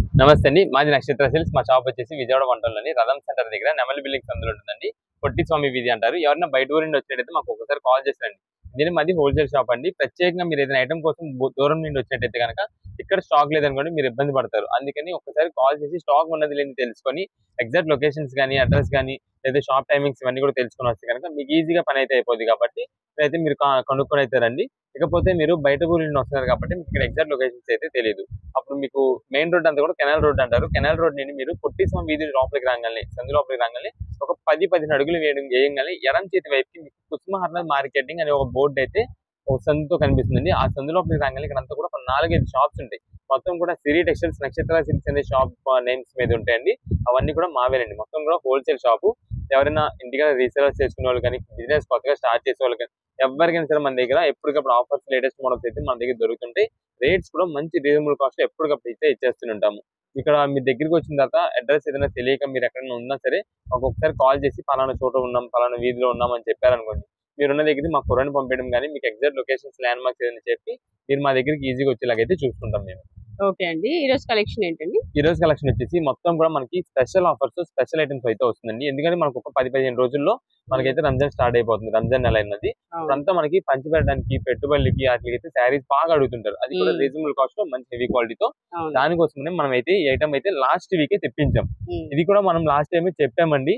నమస్తే అండి. మాది నక్షత్ర సిల్క్స్. మా షాప్ వచ్చేసి విజయవాడ వంటల్లోని రథం సెంటర్ దగ్గర నెమలి బిల్డింగ్స్ అందులో ఉంటుందండి. పొట్టి స్వామి వీధి అంటారు. ఎవరైనా బయట ఊరి నుండి వచ్చినట్టయితే మాకు ఒకసారి కాల్ చేసిరండి. దీని మాది హోల్సేల్ షాప్ అండి. ప్రత్యేకంగా మీరు ఏదైనా ఐటమ్ కోసం దూరం నుండి వచ్చినట్టయితే కనుక ఇక్కడ స్టాక్ లేదనుకోండి మీరు ఇబ్బంది పడతారు. అందుకని ఒకసారి కాల్ చేసి స్టాక్ ఉన్నది లేని తెలుసుకొని ఎగ్జాక్ట్ లొకేషన్స్ కానీ, అడ్రస్ కానీ, లేదా షాప్ టైమింగ్స్ ఇవన్నీ కూడా తెలుసుకొని వస్తే కనుక మీకు ఈజీగా పని అయితే అయిపోద్ది. కాబట్టి అయితే మీరు కనుక్కొని అయితే రండి. ఇకపోతే మీరు బయట ఊరి నుండి వస్తున్నారు కాబట్టి మీకు ఇక్కడ ఎగ్జాక్ట్ లొకేషన్స్ అయితే తెలియదు. అప్పుడు మీకు మెయిన్ రోడ్ అంతా కూడా కెనాల్ రోడ్ అంటారు. కెనాల్ రోడ్ నుండి మీరు పొట్టి స్వామి వీధి లోపలికి రాగానే, సందు లోపలికి రాగానే ఒక 10-15 అడుగులు వేయగానే ఎడం చేతి వైపుకి మీకు కుసుమహర్నాథ్ మార్కెటింగ్ అనే ఒక బోర్డు అయితే ఒక సందుతో కనిపిస్తుందండి. ఆ సందు లోపలికి రాగానే ఇక్కడ అంతా కూడా ఒక 4-5 షాప్స్ ఉంటాయి. మొత్తం కూడా సిరి టెక్స్టైల్స్, నక్షత్ర సిల్క్స్ అనే షాప్ నేమ్స్ మీద ఉంటాయండి. అవన్నీ కూడా మావేనండి. మొత్తం కూడా హోల్సేల్ షాపు. ఎవరైనా ఇంటిగా రీసేలర్స్ చేసుకునే వాళ్ళు కానీ, బిజినెస్ కొత్తగా స్టార్ట్ చేసే వాళ్ళు కానీ, ఎవరికైనా సరే మన దగ్గర ఎప్పటికప్పుడు ఆఫర్స్, లేటెస్ట్ మోడల్స్ అయితే మన దగ్గర దొరుకుతుంటాయి. రేట్స్ కూడా మంచి రీజనబుల్ కాస్ట్ ఎప్పటికప్పుడు అయితే ఇచ్చేస్తుంటాము. ఇక్కడ మీ దగ్గరికి వచ్చిన తర్వాత అడ్రస్ ఏదైనా తెలియక మీరు ఎక్కడైనా ఉన్నా సరే ఒక్కొక్కసారి కాల్ చేసి పలానా చోట ఉన్నాం, పలానా వీధిలో ఉన్నాం అని చెప్పారనుకోండి, మీరున్న దగ్గరికి మా కొరని పంపించడం కానీ, మీకు ఎగ్జాక్ట్ లొకేషన్స్, ల్యాండ్ మార్క్స్ ఏదైనా చెప్పి మీరు మా దగ్గరికి ఈజీగా వచ్చేలాగైతే చూసుకుంటాం మేము. ఓకే అండి. ఈ రోజు కలెక్షన్ ఏంటండి? ఈ రోజు కలెక్షన్ వచ్చేసి మొత్తం కూడా మనకి స్పెషల్ ఆఫర్స్, స్పెషల్ ఐటమ్స్ అయితే వస్తుందండి. ఎందుకంటే మనకు ఒక 10-15 రోజుల్లో మనకైతే రంజాన్ స్టార్ట్ అయిపోతుంది. రంజాన్ నెల అయినది ఇప్పుడంతా మనకి పంచి పెట్టడానికి, పెట్టుబడులకి వాటికి శారీస్ బాగా అడుగుతుంటారు. అది కూడా రీజనబుల్ కాస్ట్ లో మంచి హెవీ క్వాలిటీతో. దానికోసమనే మనం అయితే ఈ ఐటమ్ అయితే లాస్ట్ వీకే తెప్పించాం. ఇది కూడా మనం లాస్ట్ టైం చెప్పామండి.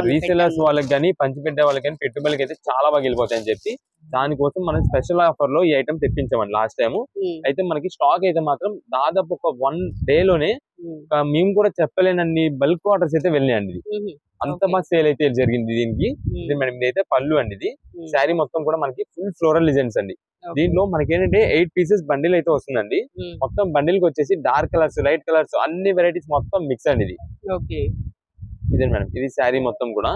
రీసేలర్స్ వాళ్ళకి కానీ, పంచిపెట్టే వాళ్ళకి కానీ పెట్టుబడులకి అయితే చాలా బాగా వెళ్ళిపోతాయని చెప్పి దానికోసం మనం స్పెషల్ ఆఫర్ లో ఈ ఐటమ్ తెప్పించామండి లాస్ట్ టైం. అయితే మనకి స్టాక్ అయితే మాత్రం దాదాపు ఒక 1 డే లోనే మేము కూడా చెప్పలేనన్ని బల్క్ ఆర్డర్స్ అయితే వెళ్ళినాయండి. అంత బాగా సేల్ అయితే జరిగింది దీనికి. ఇది మేడం ఇదైతే పళ్ళు అండి. ఇది శారీ మొత్తం కూడా మనకి ఫుల్ ఫ్లోరల్ డిజైన్స్ అండి. దీంట్లో మనకి ఏంటంటే 8 పీసెస్ బండిల్ అయితే వస్తుందండి. మొత్తం బండిల్ కి వచ్చేసి డార్క్ కలర్స్, లైట్ కలర్స్ అన్ని వెరైటీస్ మొత్తం మిక్స్ అండి. ఇది ఇదే మేడం, ఇది శారీ మొత్తం కూడా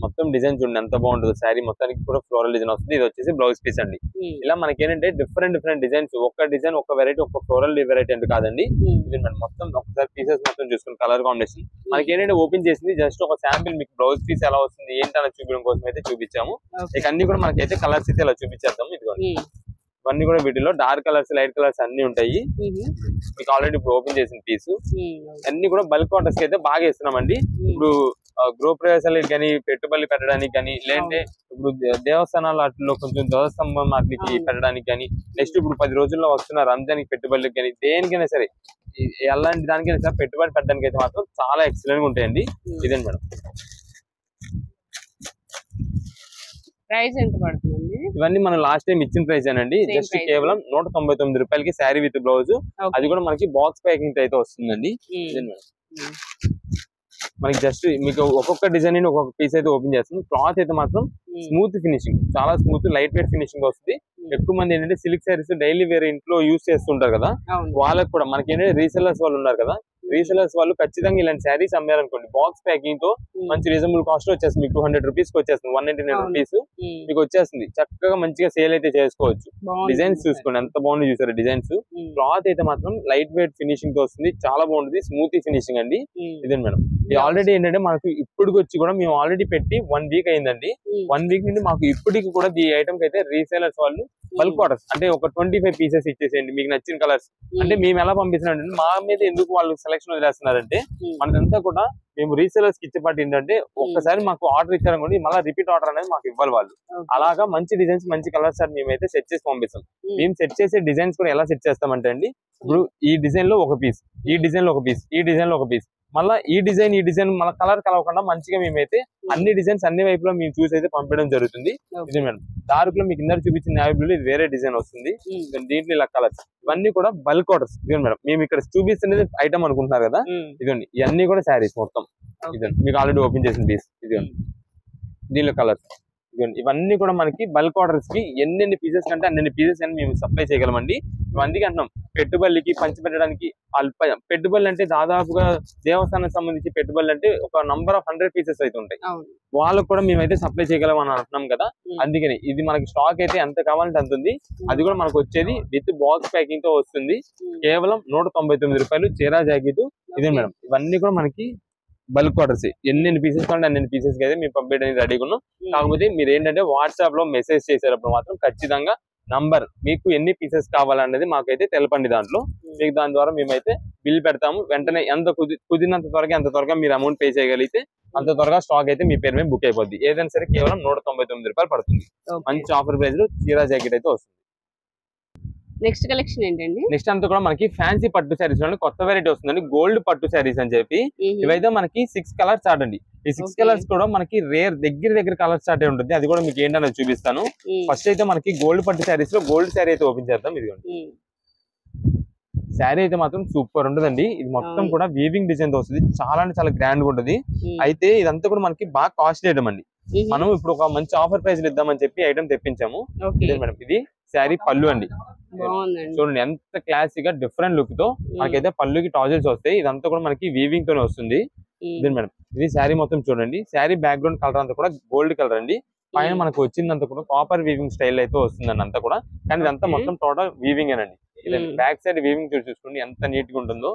మొత్తం డిజైన్ చూడండి ఎంత బాగుంటుందో. శారీ మొత్తానికి కూడా ఫ్లోరల్ డిజైన్ వస్తుంది. ఇది వచ్చేసి బ్లౌజ్ పీస్ అండి. ఇలా మనకి ఏంటంటే డిఫరెంట్ డిజైన్స్, ఒక డిజైన్ ఒక వెరైటీ, ఒక ఫ్లోరల్ వెరైటీ అంటే కాదండి. ఇది మేడం మొత్తం ఒకసారి పీసెస్ మొత్తం చూసుకుని కలర్ కాంబినేషన్ మనకి ఏంటంటే ఓపెన్ చేసింది జస్ట్ ఒక శాంపిల్ మీకు బ్లౌజ్ పీస్ ఎలా వస్తుంది ఏంటని చూపించడం కోసం అయితే చూపించాము. ఇక అన్ని కూడా మనకైతే కలర్స్ అయితే ఇలా చూపించేద్దాం. ఇదిగోండి ఇవన్నీ కూడా వీటిలో డార్క్ కలర్స్, లైట్ కలర్స్ అన్ని ఉంటాయి. మీకు ఆల్రెడీ ఇప్పుడు ఓపెన్ చేసిన పీస్ అన్ని కూడా బల్క్ ఆర్డర్స్ అయితే బాగా ఇస్తున్నామండి. ఇప్పుడు గృహ ప్రవేశాలకి కానీ, పెట్టుబడులు పెట్టడానికి కానీ, లేదంటే ఇప్పుడు దేవస్థానాలు వాటిలో కొంచెం ధ్వజస్తంభం వాటికి పెట్టడానికి కానీ, నెక్స్ట్ ఇప్పుడు 10 రోజుల్లో వస్తున్న రంజాన్కి పెట్టుబడులకు కానీ, దేనికైనా సరే ఎలాంటి దానికైనా సరే పెట్టుబడి పెట్టడానికి అయితే మాత్రం చాలా ఎక్సలెంట్ గా ఉంటాయండి. ఇదండి మేడం. ప్రైస్ ఎంత పడుతుందండి? ఇవన్నీ మనం లాస్ట్ టైం ఇచ్చిన ప్రైస్ ఏనండి. జస్ట్ కేవలం 199 రూపాయలకి శారీ విత్ బ్లౌజ్. అది కూడా మనకి బాక్స్ ప్యాకింగ్ అయితే వస్తుందండి. మనకి జస్ట్ మీకు ఒక్కొక్క డిజైన్ ఒక్కొక్క పీస్ అయితే ఓపెన్ చేస్తుంది. క్లాత్ అయితే మాత్రం స్మూత్ ఫినిషింగ్, చాలా స్మూత్ లైట్ వెయిట్ ఫినిషింగ్ వస్తుంది. ఎక్కువ మంది ఏంటంటే సిల్క్ శారీస్ డైలీ వేరే ఇంట్లో యూజ్ చేస్తుంటారు కదా, వాళ్ళకి కూడా మనకి ఏంటంటే రీసెల్లర్స్ వాళ్ళు ఉన్నారు కదా, రీసెలర్స్ వాళ్ళు ఖచ్చితంగా ఇలాంటి శారీస్ అమ్మారనుకోండి బాక్స్ ప్యాకింగ్ తో మంచి రీజనబుల్ కాస్ట్ వచ్చేస్తుంది. మీకు 200 రూపీస్ కి వచ్చేస్తుంది, 199 రూపీస్ మీకు వచ్చేస్తుంది. చక్కగా మంచిగా సేల్ అయితే చేసుకోవచ్చు. డిజైన్స్ చూసుకోండి ఎంత బాగుంది చూసారు డిజైన్స్. క్లాత్ అయితే మాత్రం లైట్ వెయిట్ ఫినిషింగ్ తో వస్తుంది, చాలా బాగుంటుంది, స్మూత్ ఫినిషింగ్ అండి. ఇదే మేడం. ఇది ఆల్రెడీ ఏంటంటే మనకు ఇప్పటికి వచ్చి కూడా మేము ఆల్రెడీ పెట్టి 1 వీక్ అయిందండి. 1 వీక్ నుండి మాకు ఇప్పటికి కూడా ఈ ఐటమ్ కి అయితే రీసేలర్స్ వాళ్ళు బల్క్ ఆర్డర్స్ అంటే ఒక 25 పీసెస్ ఇచ్చేసేయండి మీకు నచ్చిన కలర్స్ అంటే మేము ఎలా పంపిస్తున్నాం మా మీద ఎందుకు వాళ్ళు సెలక్షన్ వదిలేస్తున్నారంటే మనదంతా కూడా మేము రీసేలర్స్ కి ఇచ్చేపాటు ఏంటంటే ఒక్కసారి మాకు ఆర్డర్ ఇచ్చారనుకోండి మళ్ళీ రిపీట్ ఆర్డర్ అనేది మాకు ఇవ్వాలి వాళ్ళు. అలాగా మంచి డిజైన్స్, మంచి కలర్స్ సార్ మేమైతే సెట్ చేసి పంపిస్తాం. మేము సెట్ చేసే డిజైన్స్ కూడా ఎలా సెట్ చేస్తామంటే అండి, ఇప్పుడు ఈ డిజైన్ లో ఒక పీస్, ఈ డిజైన్ లో ఒక పీస్, ఈ డిజైన్ లో ఒక పీస్, మళ్ళీ ఈ డిజైన్ మళ్ళీ కలర్ కలవకుండా మంచిగా మేమైతే అన్ని డిజైన్స్ అన్ని వైపులో మేము చూసి అయితే పంపించడం జరుగుతుంది. ఇది మేడం డార్క్ లో మీకు ఇందరు చూపించిన నేవీ బ్లూ ఇది వేరే డిజైన్ వస్తుంది. దీంట్లో ఇలా కలర్స్ ఇవన్నీ కూడా బల్క్ ఆర్డర్స్. ఇదిగోండి మేడం మేము ఇక్కడ చూపిస్తున్నది ఐటమ్ అనుకుంటున్నారు కదా, ఇదిగోండి ఇవన్నీ కూడా శారీస్ మొత్తం. ఇదండి మీకు ఆల్రెడీ ఓపెన్ చేసిన పీస్. ఇదిగోండి దీనిలో కలర్స్. ఇదిగోండి ఇవన్నీ కూడా మనకి బల్క్ ఆర్డర్స్ కి ఎన్ని పీసెస్ కంటే అన్ని పీసెస్ అని మేము సప్లై చేయగలమండి. అందుకే అంటున్నాం పెట్టుబడులకి పంచిపెట్టడానికి. పెట్టుబడులు అంటే దాదాపుగా దేవస్థానానికి సంబంధించి పెట్టుబడులు అంటే ఒక నంబర్ ఆఫ్ 100 పీసెస్ అయితే ఉంటాయి. వాళ్ళకు కూడా మేమైతే సప్లై చేయగలం అని అంటున్నాం కదా, అందుకని ఇది మనకి స్టాక్ అయితే ఎంత కావాలంటే అంత ఉంది. అది కూడా మనకు వచ్చేది విత్ బాక్స్ ప్యాకింగ్ తో వస్తుంది. కేవలం 199 రూపాయలు చీరా జాకెట్. ఇదే మేడం ఇవన్నీ కూడా మనకి బల్క్ ఆర్డర్స్ ఎన్ని పీసెస్ కావాలంటే అన్ని పీసెస్ అయితే మేము పంపించడానికి రెడీగా ఉన్నాం. కాకపోతే మీరు ఏంటంటే వాట్సాప్ లో మెసేజ్ చేసేటప్పుడు మాత్రం ఖచ్చితంగా నంబర్ మీకు ఎన్ని పీసెస్ కావాలనేది మాకైతే తెలపండి. దాంట్లో మీకు దాని ద్వారా మేమైతే బిల్ పెడతాము. వెంటనే ఎంత కుదిరినంత త్వరగా ఎంత త్వరగా మీరు అమౌంట్ పే చేయగలిగితే అంత త్వరగా స్టాక్ అయితే మీ పేరు మీద బుక్ అయిపోద్ది. ఏదైనా సరే కేవలం 199 రూపాయలు పడుతుంది. మంచి ఆఫర్ ప్రైస్ లో చీరా జాకెట్ అయితే వస్తుంది. నెక్స్ట్ కలెక్షన్ ఏంటండి? నెక్స్ట్ అంతా కూడా మనకి ఫ్యాన్సీ పట్టు శారీస్ లో కొత్త వెరైటీ వస్తుందండి. గోల్డ్ పట్టు శారీస్ అని చెప్పి ఇవైతే మనకి 6 కలర్స్ చార్ట్ అండి. ఈ 6 కలర్స్ కూడా మనకి రేర్ దగ్గర కలర్ చార్ట్ ఉంటుంది. అది కూడా మీకు ఏంటనేది చూపిస్తాను. ఫస్ట్ అయితే మనకి గోల్డ్ పట్టు శారీస్ లో గోల్డ్ శారీ అయితే ఓపెన్ చేద్దాం. ఇదిగోండి శారీ అయితే మాత్రం సూపర్ ఉంటుందండి. ఇది మొత్తం కూడా వీవింగ్ డిజైన్ తో వస్తుంది. చాలా అంటే చాలా గ్రాండ్ గా ఉంటుంది. అయితే ఇదంతా కూడా మనకి బాగా కాస్ట్లీ ఐటమ్ అండి. మనం ఇప్పుడు ఒక మంచి ఆఫర్ ప్రైస్ ఇద్దామని చెప్పి ఐటమ్ తెప్పించాము. మేడం ఇది శారీ పళ్ళు అండి. చూడండి ఎంత క్లాసిక్ గా డిఫరెంట్ లుక్ తో మనకైతే పళ్ళుకి టాజిల్స్ వస్తాయి. ఇదంతా కూడా మనకి వీవింగ్ తోనే వస్తుంది. ఇదే మేడం ఇది శారీ మొత్తం చూడండి. శారీ బ్యాక్గ్రౌండ్ కలర్ అంతా కూడా గోల్డ్ కలర్ అండి. పైన మనకు వచ్చిందంతా కూడా కాపర్ వీవింగ్ స్టైల్ అయితే వస్తుందండి అంతా కూడా. కానీ ఇదంతా మొత్తం టోటల్ వీవింగ్ అనండి. బ్యాక్ సైడ్ వీవింగ్ చూసుకోండి ఎంత నీట్ గా ఉంటుందో.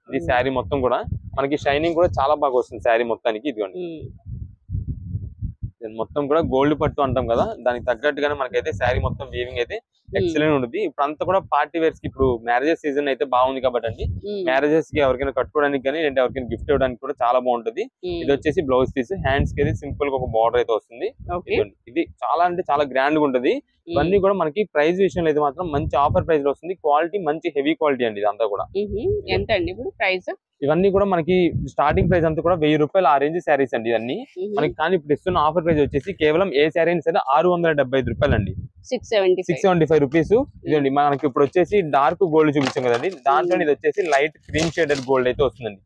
ఇది శారీ మొత్తం కూడా మనకి షైనింగ్ కూడా చాలా బాగా వస్తుంది శారీ మొత్తానికి. ఇదిగోండి మొత్తం కూడా గోల్డ్ పట్టు అంటాం కదా, దానికి తగ్గట్టుగానే మనకైతే శారీ మొత్తం వీవింగ్ అయితే ఎక్సలెంట్ ఉంటుంది. ఇప్పుడు అంతా కూడా పార్టీ వేర్స్ కి ఇప్పుడు మ్యారేజెస్ సీజన్ అయితే బాగుంది కాబట్టి అండి, మ్యారేజెస్ కి ఎవరికైనా కట్టుకోవడానికి కానీ లేదంటే ఎవరికైనా గిఫ్ట్ ఇవ్వడానికి కూడా చాలా బాగుంటుంది. ఇది వచ్చేసి బ్లౌజ్ పీస్, హ్యాండ్స్ కి సింపుల్ గా ఒక బార్డర్ అయితే వస్తుంది. ఇది చాలా అంటే చాలా గ్రాండ్ గా ఉంటుంది. ఇవన్నీ కూడా మనకి ప్రైస్ విషయంలో అయితే మాత్రం మంచి ఆఫర్ ప్రైస్ లో వస్తుంది. క్వాలిటీ మంచి హెవీ క్వాలిటీ అండి. ఇదంతా కూడా ఎంత అండి ఇప్పుడు ప్రైస్? ఇవన్నీ కూడా మనకి స్టార్టింగ్ ప్రైస్ అంతా కూడా 1000 రూపాయలు ఆ రేంజ్ శారీస్ అండి ఇవన్నీ మనకి. కానీ ఇప్పుడు ఇస్తున్న ఆఫర్ ప్రైస్ వచ్చేసి కేవలం ఏ శారీ అయినా సరే 675 రూపాయలు అండి. 675 రూపీస్. ఇదండి మనకి ఇప్పుడు వచ్చేసి డార్క్ గోల్డ్ చూపించాం కదండి, దాంట్లో ఇది వచ్చేసి లైట్ క్రీమ్ షేడెడ్ గోల్డ్ అయితే వస్తుందండి.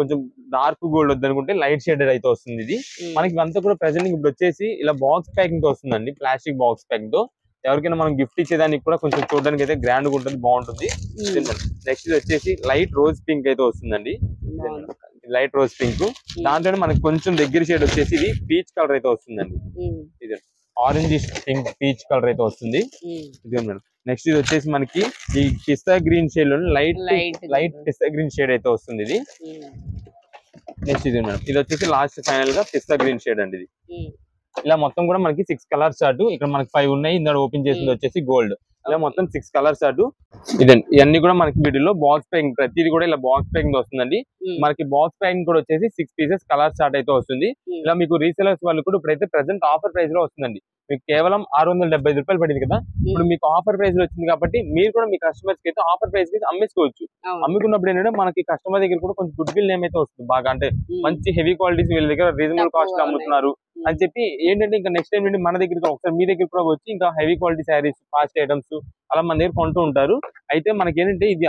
కొంచెం డార్క్ గోల్డ్ వద్దనుకుంటే లైట్ షేడెడ్ అయితే వస్తుంది. ఇది మనకి ఇవంతా కూడా ప్రెసెంట్ ఇప్పుడు వచ్చేసి ఇలా బాక్స్ ప్యాకింగ్ తో వస్తుందండి, ప్లాస్టిక్ బాక్స్ ప్యాకింగ్ తో. ఎవరికైనా మనం గిఫ్ట్ ఇచ్చేదానికి కూడా కొంచెం చూడడానికి అయితే గ్రాండ్ గా ఉంటుంది, బాగుంటుంది. నెక్స్ట్ వచ్చేసి లైట్ రోజ్ పింక్ అయితే వస్తుందండి. లైట్ రోజ్ పింక్ దాంట్లో మనకి కొంచెం దగ్గర షేడ్ వచ్చేసి ఇది పీచ్ కలర్ అయితే వస్తుందండి. ఇది ఆరెంజ్ పింక్ పీచ్ కలర్ అయితే వస్తుంది. ఇది మేడం నెక్స్ట్ ఇది వచ్చేసి మనకి ఈ పిస్తా గ్రీన్ షేడ్ లో లైట్ పిస్తా గ్రీన్ షేడ్ అయితే వస్తుంది. ఇది నెక్స్ట్ ఇది మేడం ఇది వచ్చేసి లాస్ట్ ఫైనల్ గా పిస్తా గ్రీన్ షేడ్ అండి. ఇది ఇలా మొత్తం కూడా మనకి 6 కలర్స్ చార్ట్. ఇక్కడ మనకి 5 ఉన్నాయి, ఇందులో ఓపెన్ చేసింది వచ్చేసి గోల్డ్. ఇలా మొత్తం 6 కలర్స్ చార్ట్. ఇదండి ఇవన్నీ కూడా మనకి వీటిలో బాక్స్ ప్యాకింగ్, ప్రతిది కూడా ఇలా బాక్స్ ప్యాకింగ్ వస్తుందండి. మనకి బాక్స్ ప్యాకింగ్ కూడా వచ్చేసి 6 పీసెస్ కలర్ చార్ట్ అయితే వస్తుంది. ఇలా మీకు రీసెలర్స్ వాళ్ళు కూడా ఇప్పుడైతే ప్రెసెంట్ ఆఫర్ ప్రైస్ లో వస్తుందండి. మీకు కేవలం 675 రూపాయలు పడింది కదా, ఇప్పుడు మీకు ఆఫర్ ప్రైస్ లో వచ్చింది కాబట్టి మీరు కూడా మీ కస్టమర్స్ కి అయితే ఆఫర్ ప్రైస్ కి అమ్మేసుకోవచ్చు. అమ్ముకున్నప్పుడు ఏంటంటే మనకి కస్టమర్ దగ్గర కూడా కొంచెం గుడ్ విల్ నేమ్ అయితే వస్తుంది బాగా. అంటే మంచి హెవీ క్వాలిటీస్ వీళ్ళ దగ్గర రీజనబుల్ కాస్ట్ అమ్ముతున్నారు అని చెప్పి ఏంటంటే ఇంకా నెక్స్ట్ టైం నుండి మన దగ్గర ఒకసారి మీ దగ్గర కూడా వచ్చి ఇంకా heavy quality saris, fast items అలా మన దగ్గర కొంటూ ఉంటారు. అయితే మనకి ఏంటంటే ఇది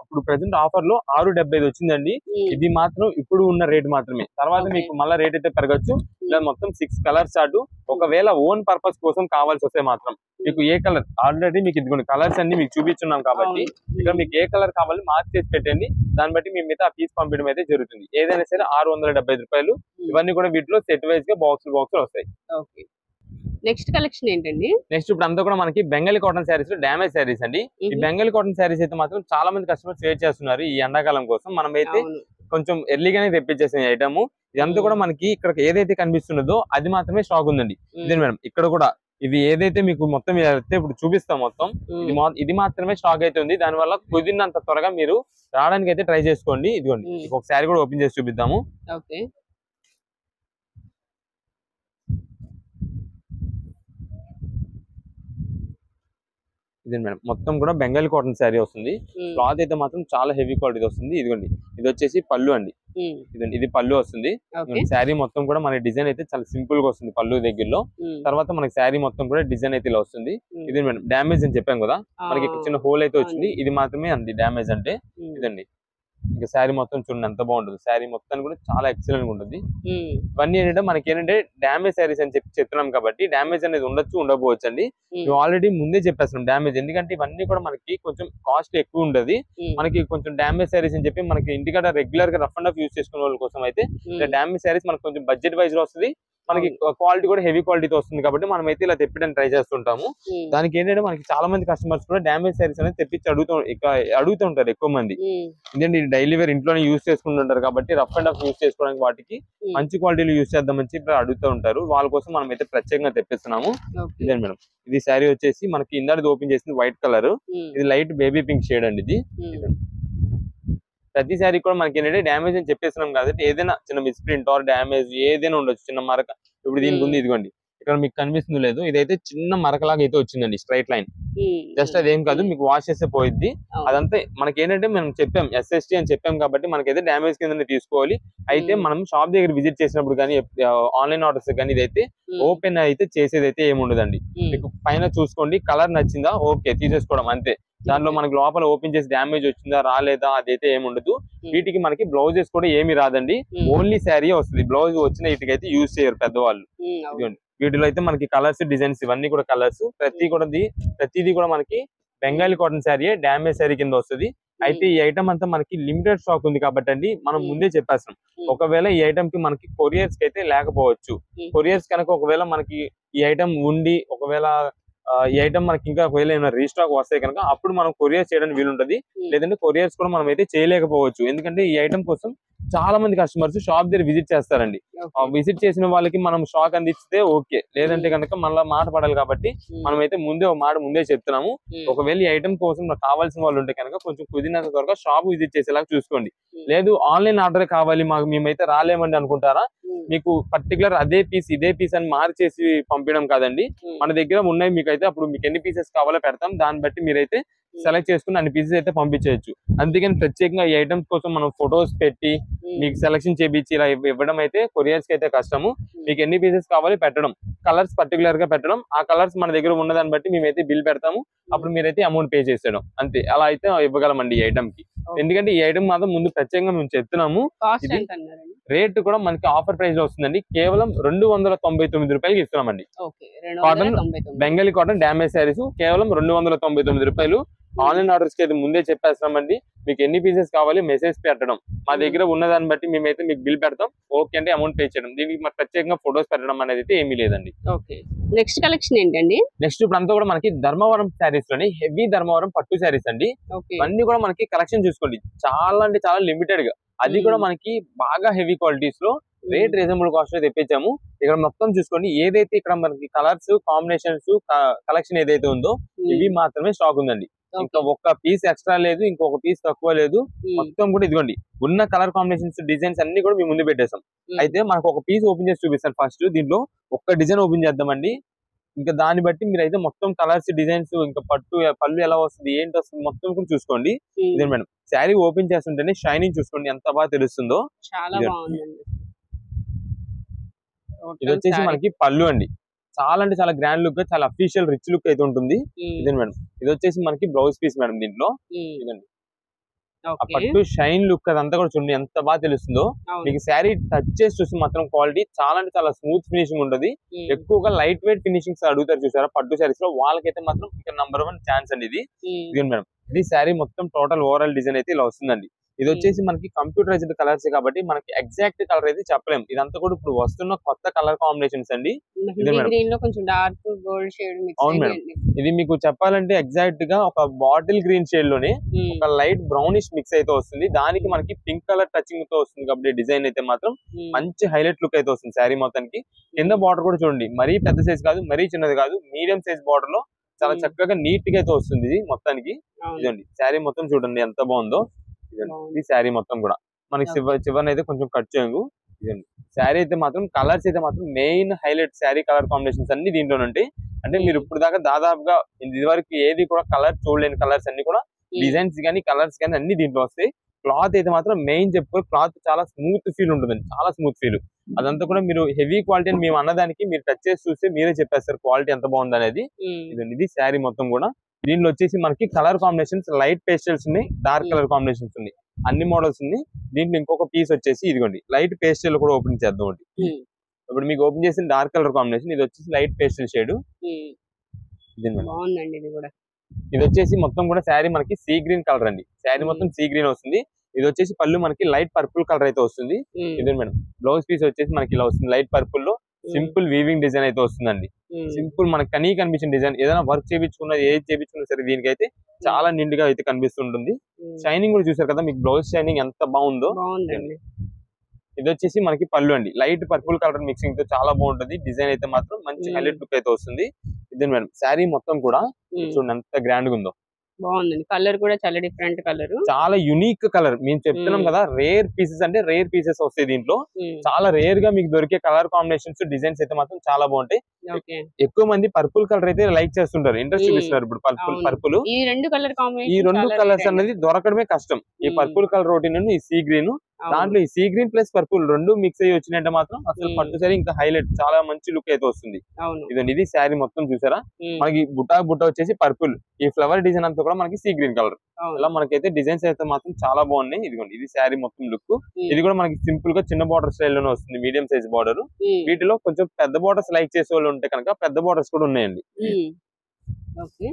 ఇప్పుడు ప్రెసెంట్ ఆఫర్ లో 675 వచ్చిందండి. ఇది మాత్రం ఇప్పుడు ఉన్న రేట్ మాత్రమే, తర్వాత మీకు మళ్ళీ రేట్ అయితే పెరగచ్చు. ఇలా మొత్తం 6 కలర్స్ చార్ట్. ఒకవేళ ఓన్ పర్పస్ కోసం కావాల్సి వస్తే మాత్రం మీకు ఏ కలర్ ఆల్రెడీ మీకు ఇదిగోండి కలర్స్ అన్ని మీకు చూపించున్నాం కాబట్టి ఇక్కడ మీకు ఏ కలర్ కావాలి మార్క్ చేసి పెట్టండి, దాన్ని బట్టి మీ మీద ఆ పీస్ పంపించడం అయితే జరుగుతుంది. ఏదైనా సరే 675 రూపాయలు. ఇవన్నీ కూడా వీటిలో సెట్ వైజ్ గా బాక్స్ వస్తాయి. నెక్స్ట్ కలెక్షన్ ఏంటండి? నెక్స్ట్ ఇప్పుడు అంతా కూడా మనకి బెంగాలీ కాటన్ శారీస్ లో డ్యామేజ్ శారీస్ అండి. ఈ బెంగాలీ కాటన్ శారీస్ అయితే మాత్రం చాలా మంది కస్టమర్స్ వెయిట్ చేస్తున్నారు ఈ ఎండాకాలం కోసం. మనం అయితే కొంచెం ఎర్లీగానే తెప్పించేసిన ఐటమ్. ఇదంతా కూడా మనకి ఇక్కడ ఏదైతే కనిపిస్తున్నదో అది మాత్రమే స్టాక్ ఉందండి. ఇదే మేడం ఇక్కడ కూడా ఇవి ఏదైతే మీకు మొత్తం ఇప్పుడు చూపిస్తాం మొత్తం ఇది మాత్రమే స్టాక్ అయితే ఉంది. దాని వల్ల కుదిరినంత త్వరగా మీరు రావడానికి అయితే ట్రై చేసుకోండి. ఇదిగోండి ఒక శారీ కూడా ఓపెన్ చేసి చూపిద్దాము. ఇది మేడం మొత్తం కూడా బెంగాలీ కాటన్ శారీ వస్తుంది. క్లాత్ అయితే మాత్రం చాలా హెవీ క్వాలిటీ వస్తుంది. ఇదిగోండి ఇది వచ్చేసి పళ్ళు అండి. ఇదండి ఇది పళ్ళు వస్తుంది. శారీ మొత్తం కూడా మన డిజైన్ అయితే చాలా సింపుల్ గా వస్తుంది పళ్ళు దగ్గరలో. తర్వాత మనకి శారీ మొత్తం కూడా డిజైన్ అయితే ఇలా వస్తుంది. ఇది మేడం డ్యామేజ్ అని చెప్పాం కదా, మనకి చిన్న హోల్ అయితే వచ్చింది. ఇది మాత్రమే అండి డ్యామేజ్ అంటే. ఇదండి ఇంకా శారీ మొత్తం చూడండి ఎంత బాగుంటుంది. శారీ మొత్తం కూడా చాలా ఎక్సలెంట్ గా ఉంటుంది. ఇవన్నీ ఏంటంటే మనకి ఏంటంటే డ్యామేజ్ శారీస్ అని చెప్పి చెప్తున్నాం కాబట్టి డ్యామేజ్ అనేది ఉండొచ్చు ఉండకపోవచ్చు అండి. మేము ఆల్రెడీ ముందే చెప్పేస్తున్నాం డ్యామేజ్, ఎందుకంటే ఇవన్నీ కూడా మనకి కొంచెం కాస్ట్ ఎక్కువ ఉంటుంది. మనకి కొంచెం డ్యామేజ్ శారీస్ అని చెప్పి మనకి ఇంటికాడ రెగ్యులర్ గా రఫ్ అండ్ ఆఫ్ యూజ్ చేసుకునే వాళ్ళ కోసం అయితే డ్యామేజ్ శారీస్ మనకి కొంచెం బడ్జెట్ వైజ్ లో వస్తుంది. మనకి క్వాలిటీ కూడా హెవీ క్వాలిటీతో వస్తుంది కాబట్టి మనం అయితే ఇలా తెప్పడానికి ట్రై చేస్తుంటాము. దానికి ఏంటంటే మనకి చాలా మంది కస్టమర్స్ కూడా డ్యామేజ్ శారీస్ అనేది తెప్పించి అడుగుతూ ఉంటారు ఎక్కువ మంది. ఎందుకంటే డైలీ వేర్ ఇంట్లోనే యూజ్ చేసుకుంటుంటారు కాబట్టి రఫ్ అండ్ ఆఫ్ యూజ్ చేసుకోవడానికి వాటికి మంచి క్వాలిటీలో యూజ్ చేద్దామని చెప్పి అడుగుతూ ఉంటారు. వాళ్ళ కోసం మనం అయితే ప్రత్యేకంగా తెప్పిస్తున్నాము. ఇదే మేడం ఇది శారీ వచ్చేసి మనకి ఇందాక ఓపెన్ చేసింది వైట్ కలర్. ఇది లైట్ బేబీ పింక్ షేడ్ అండి. ఇది ప్రతి శారీ కూడా మనకి ఏంటంటే డ్యామేజ్ అని చెప్పేస్తున్నాం కాబట్టి ఏదైనా చిన్న మిస్ప్రింట్ ఆర్ డ్యామేజ్ ఏదైనా ఉండొచ్చు, చిన్న మరక. ఇప్పుడు దీనికి ఉంది, ఇదిగోండి ఇక్కడ మీకు కనిపిస్తుంది లేదు, ఇదైతే చిన్న మరకలాగా అయితే వచ్చిందండి, స్ట్రైట్ లైన్. జస్ట్ అదేం కాదు, మీకు వాష్ చేస్తే పోయిద్ది. అదంతా మనకి ఏంటంటే మనం చెప్పాం SST అని చెప్పాం కాబట్టి మనకైతే డ్యామేజ్ కింద తీసుకోవాలి. అయితే మనం షాప్ దగ్గర విజిట్ చేసినప్పుడు కానీ ఆన్లైన్ ఆర్డర్స్ కానీ ఇదైతే ఓపెన్ అయితే చేసేది అయితే ఏముండదండి. మీకు పైన చూసుకోండి, కలర్ నచ్చిందా ఓకే తీసేసుకోవడం అంతే. దాంట్లో మనకి లోపల ఓపెన్ చేసి డ్యామేజ్ వచ్చిందా రాలేదా అదైతే ఏముండదు. వీటికి మనకి బ్లౌజెస్ కూడా ఏమి రాదండి, ఓన్లీ శారీ వస్తుంది. బ్లౌజ్ వచ్చిన వీటికి అయితే యూజ్ చేయరు పెద్దవాళ్ళు. వీటిలో అయితే మనకి కలర్స్ డిజైన్స్ ఇవన్నీ కూడా కలర్స్ ప్రతిదీ కూడా మనకి బెంగాలీ కాటన్ శారీ డ్యామేజ్ శారీ కింద వస్తుంది. అయితే ఈ ఐటమ్ అంతా మనకి లిమిటెడ్ స్టాక్ ఉంది కాబట్టి అండి మనం ముందే చెప్పేస్తాం. ఒకవేళ ఈ ఐటమ్ కి మనకి కొరియర్స్ కి అయితే లేకపోవచ్చు. కొరియర్స్ కనుక ఒకవేళ మనకి ఈ ఐటమ్ ఉండి ఒకవేళ ఈ ఐటమ్ మనకి ఇంకా ఒకవేళ ఏమైనా రీస్టాక్ వస్తే కనుక అప్పుడు మనం కొరియర్ చేయడానికి వీలుంటది. లేదంటే కొరియర్స్ కూడా మనం అయితే చేయలేకపోవచ్చు. ఎందుకంటే ఈ ఐటమ్ కోసం చాలా మంది కస్టమర్స్ షాప్ దగ్గర విజిట్ చేస్తారండి. విజిట్ చేసిన వాళ్ళకి మనం స్టాక్ అందిస్తే ఓకే, లేదంటే కనుక మళ్ళీ మాట పడాలి కాబట్టి మనం అయితే ముందే చెప్తున్నాము. ఒకవేళ ఈ ఐటమ్ కోసం నాకు కావాల్సిన వాళ్ళు ఉంటే కనుక కొంచెం కుదిరినంత త్వరగా షాప్ విజిట్ చేసేలాగా చూసుకోండి. లేదు ఆన్లైన్ ఆర్డర్ కావాలి మాకు, మేమైతే రాలేమండి అనుకుంటారా, మీకు పర్టికులర్ ఇదే పీస్ అని మార్చేసి పంపించడం కాదండి. మన దగ్గర ఉన్నాయి మీకైతే అప్పుడు మీకు ఎన్ని పీసెస్ కావాలో పెడతాం, దాన్ని బట్టి మీరైతే సెలెక్ట్ చేసుకుని అన్ని పీసెస్ అయితే పంపించవచ్చు. అందుకని ప్రత్యేకంగా ఈ ఐటమ్స్ కోసం మనం ఫొటోస్ పెట్టి మీకు సెలెక్షన్ చేపించి ఇలా ఇవ్వడం అయితే కొరియర్స్ కి అయితే కష్టము. మీకు ఎన్ని పీసెస్ కావాలి పెట్టడం, కలర్స్ పర్టికులర్ గా పెట్టడం, ఆ కలర్స్ మన దగ్గర ఉన్నదాన్ని బట్టి మేమైతే బిల్ పెడతాము. అప్పుడు మీరైతే అమౌంట్ పే చేసేయడం అంతే. అలా అయితే ఇవ్వగలమండి ఈ ఐటమ్ కి. ఎందుకంటే ఈ ఐటమ్ మాత్రం ముందు ప్రత్యేకంగా మేము చెప్తున్నాము. రేట్ కూడా మనకి ఆఫర్ ప్రైస్ లో వస్తుందండి, కేవలం 299 రూపాయలకి ఇస్తున్నామండి. Cotton Bengali cotton damage saris కేవలం 299 రూపాయలు. ఆన్లైన్ ఆర్డర్స్ కి అయితే ముందే చెప్పేస్తామండి. మీకు ఎన్ని పీసెస్ కావాలి మెసేజ్ పెట్టడం, మా దగ్గర ఉన్నదాన్ని బట్టి మేమైతే మీకు బిల్ పెడతాం. ఓకే అంటే అమౌంట్ పే చేయడం. దీనికి మరి ప్రత్యేకంగా ఫొటోస్ పెట్టడం అనేది అయితే ఏమీ లేదండి. నెక్స్ట్ కలెక్షన్ ఏంటండి? నెక్స్ట్ ఇప్పుడు అంతా కూడా మనకి ధర్మవరం శారీస్ లోని హెవీ ధర్మవరం పట్టు శారీస్ అండి. అన్ని కూడా మనకి కలెక్షన్ చూసుకోండి, చాలా అంటే చాలా లిమిటెడ్ గా, అది కూడా మనకి బాగా హెవీ క్వాలిటీస్ లో రేట్ రీజనబుల్ కాస్ట్ లో తెప్పించాము. ఇక్కడ మొత్తం చూసుకోండి, ఏదైతే ఇక్కడ మనకి కలర్స్ కాంబినేషన్స్ కలెక్షన్ ఏదైతే ఉందో ఇవి మాత్రమే స్టాక్ ఉందండి. ఇంకా ఒక్క పీస్ ఎక్స్ట్రా లేదు, ఇంకొక పీస్ తక్కువ లేదు. మొత్తం కూడా ఇదిగోండి ఉన్న కలర్ కాంబినేషన్స్ డిజైన్స్ అన్ని కూడా మేము ముందు పెట్టేసాం. అయితే మనకు ఒక పీస్ ఓపెన్ చేసి చూపిస్తాను. ఫస్ట్ దీంట్లో ఒక్క డిజైన్ ఓపెన్ చేద్దామండి. ఇంకా దాన్ని బట్టి మీరు అయితే మొత్తం కలర్స్ డిజైన్స్ ఇంకా పళ్ళు ఎలా వస్తుంది ఏంటి వస్తుంది మొత్తం కూడా చూసుకోండి. ఇదే మేడం శారీ ఓపెన్ చేస్తుంటేనే షైనింగ్ చూసుకోండి ఎంత బాగా తెలుస్తుందో. ఇది వచ్చేసి మనకి పళ్ళు అండి, చాలా అంటే చాలా గ్రాండ్ లుక్, చాలా అఫీషియల్ రిచ్ లుక్ అయితే ఉంటుంది. ఇదే మేడం ఇది వచ్చేసి మనకి బ్లౌజ్ పీస్ మేడం. దీంట్లో ఇదండి ఆ పట్టు షైన్ లుక్ అదంతా కూడా చూడండి ఎంత బాగా తెలుస్తుందో. మీకు శారీ టచ్ చేసి చూసి మాత్రం క్వాలిటీ చాలా అంటే చాలా స్మూత్ ఫినిషింగ్ ఉంటుంది. ఎక్కువగా లైట్ వెయిట్ ఫినిషింగ్స్ అడుగుతారు చూసారా పట్టు శారీస్ లో, వాళ్ళకైతే మాత్రం ఇంకా #1 ఛాన్స్ అండి ఇది. ఇది మేడం ఇది శారీ మొత్తం టోటల్ ఓవరాల్ డిజైన్ అయితే ఇలా వస్తుందండి. ఇది వచ్చేసి మనకి కంప్యూటరైజ్డ్ కలర్స్ కాబట్టి మనకి ఎగ్జాక్ట్ కలర్ అయితే చెప్పలేము. ఇదంతా కూడా ఇప్పుడు వస్తున్న కొత్త కలర్ కాంబినేషన్స్ అండి. అవును మేడం, ఇది మీకు చెప్పాలంటే ఎగ్జాక్ట్ గా ఒక బాటిల్ గ్రీన్ షేడ్ లోనే ఒక లైట్ బ్రౌనిష్ మిక్స్ అయితే వస్తుంది. దానికి మనకి పింక్ కలర్ టచింగ్ తో వస్తుంది కాబట్టి డిజైన్ అయితే మాత్రం మంచి హైలైట్ లుక్ అయితే వస్తుంది శారీ మొత్తానికి. కింద బార్డర్ కూడా చూడండి, మరీ పెద్ద సైజ్ కాదు మరీ చిన్నది కాదు, మీడియం సైజ్ బార్డర్ లో చాలా చక్కగా నీట్ గా అయితే వస్తుంది ఇది మొత్తానికి. ఇదండి శారీ మొత్తం చూడండి ఎంత బాగుందో. ఇది శారీ మొత్తం కూడా మనకి చివరిని అయితే కొంచెం కట్ చేయంగు. ఇదండి శారీ అయితే మాత్రం కలర్స్ అయితే మాత్రం main highlight sari colour combinations అన్ని దీంట్లోనే ఉంటాయి. అంటే మీరు ఇప్పుడు దాకా దాదాపుగా ఇది వరకు ఏది కూడా కలర్ చూడలేని కలర్స్ అన్ని కూడా డిజైన్స్ కానీ కలర్స్ కానీ అన్ని దీంట్లో వస్తాయి. క్లాత్ అయితే మాత్రం మెయిన్ చెప్పుకో క్లాత్ చాలా స్మూత్ ఫీల్ ఉంటుందండి, చాలా స్మూత్ ఫీల్. అదంతా కూడా మీరు హెవీ క్వాలిటీ అని మేము అన్నదానికి మీరు టచ్ చేసి చూస్తే మీరే చెప్పేస్తారు క్వాలిటీ ఎంత బాగుంది అనేది. ఇది శారీ మొత్తం కూడా. దీనిలో వచ్చేసి మనకి కలర్ కాంబినేషన్స్ లైట్ పేస్టల్స్ ఉన్నాయి, డార్క్ కలర్ కాంబినేషన్స్ ఉన్నాయి, అన్ని మోడల్స్ ఉన్నాయి. దీంట్లో ఇంకొక పీస్ వచ్చేసి ఇదిగోండి లైట్ పేస్టల్ కూడా ఓపెన్ చేద్దాం. ఇప్పుడు మీకు ఓపెన్ చేసిన డార్క్ కలర్ కాంబినేషన్, ఇది వచ్చేసి లైట్ పేస్టల్ షేడ్. ఇది వచ్చేసి మొత్తం కూడా శారీ మనకి సీ గ్రీన్ కలర్ అండి. శారీ మొత్తం సీ గ్రీన్ వస్తుంది. ఇది వచ్చేసి పళ్ళు మనకి లైట్ పర్పుల్ కలర్ అయితే వస్తుంది. ఇదే మేడం బ్లౌజ్ పీస్ వచ్చేసి మనకి ఇలా వస్తుంది లైట్ పర్పుల్ లో సింపుల్ వీవింగ్ డిజైన్ అయితే వస్తుందండి. సింపుల్ మనకి కనిపించిన డిజైన్, ఏదైనా వర్క్ చేయించుకున్నా ఏది చేయించుకున్నా సరే దీనికైతే చాలా నిండుగా అయితే కనిపిస్తుంటుంది. షైనింగ్ కూడా చూసారు కదా మీకు బ్లౌజ్ షైనింగ్ ఎంత బాగుందో. ఇది వచ్చేసి మనకి పళ్ళు అండి, లైట్ పర్పుల్ కలర్ మిక్సింగ్ తో చాలా బాగుంటుంది. డిజైన్ అయితే మాత్రం మంచి హైలైట్ లుక్ అయితే వస్తుంది. ఇదే మేడం శారీ మొత్తం కూడా చూడండి ఎంత గ్రాండ్ గా ఉందో. బాగుందండి. కలర్ కూడా చాలా డిఫరెంట్ కలర్. చాలా యునిక్ కలర్. మేము చెప్తున్నాం కదా, రేర్ పీసెస్ అంటే రేర్ పీసెస్ వస్తాయి దీంట్లో. చాలా రేర్ గా మీకు దొరికే కలర్ కాంబినేషన్స్, డిజైన్స్ అయితే మాత్రం చాలా బాగుంటాయి. ఎక్కువ మంది పర్పుల్ కలర్ అయితే లైక్ చేస్తుంటారు, ఇంట్రెస్ట్ చూపిస్తున్నారు ఇప్పుడు పర్పుల్. ఈ రెండు కలర్స్ అనేది దొరకడమే కష్టం. ఈ పర్పుల్ కలర్ ఒకటి, ఈ సీ గ్రీన్, దాంట్లో ఈ సీ గ్రీన్ ప్లస్ పర్పుల్ రెండు మిక్స్ అయ్యి వచ్చినట్టే మాత్రం అసలు పట్టు సారీ ఇంకా హైలైట్, చాలా మంచి లుక్ అయితే వస్తుంది. ఇదండి, ఇది శారీ మొత్తం చూసారా, మనకి బుట్ట వచ్చేసి పర్పుల్, ఈ ఫ్లవర్ డిజైన్ అంతా కూడా మనకి సీ గ్రీన్ కలర్. అలా మనకైతే డిజైన్స్ అయితే మాత్రం చాలా బాగున్నాయి. ఇదిగోండి, ఇది శారీ మొత్తం లుక్. ఇది కూడా మనకి సింపుల్ గా చిన్న బార్డర్ స్టైల్ లోనే వస్తుంది, మీడియం సైజ్ బార్డర్. వీటిలో కొంచెం పెద్ద బార్డర్స్ లైక్ చేసే వాళ్ళు ఉంటే కనుక పెద్ద బార్డర్స్ కూడా ఉన్నాయండి.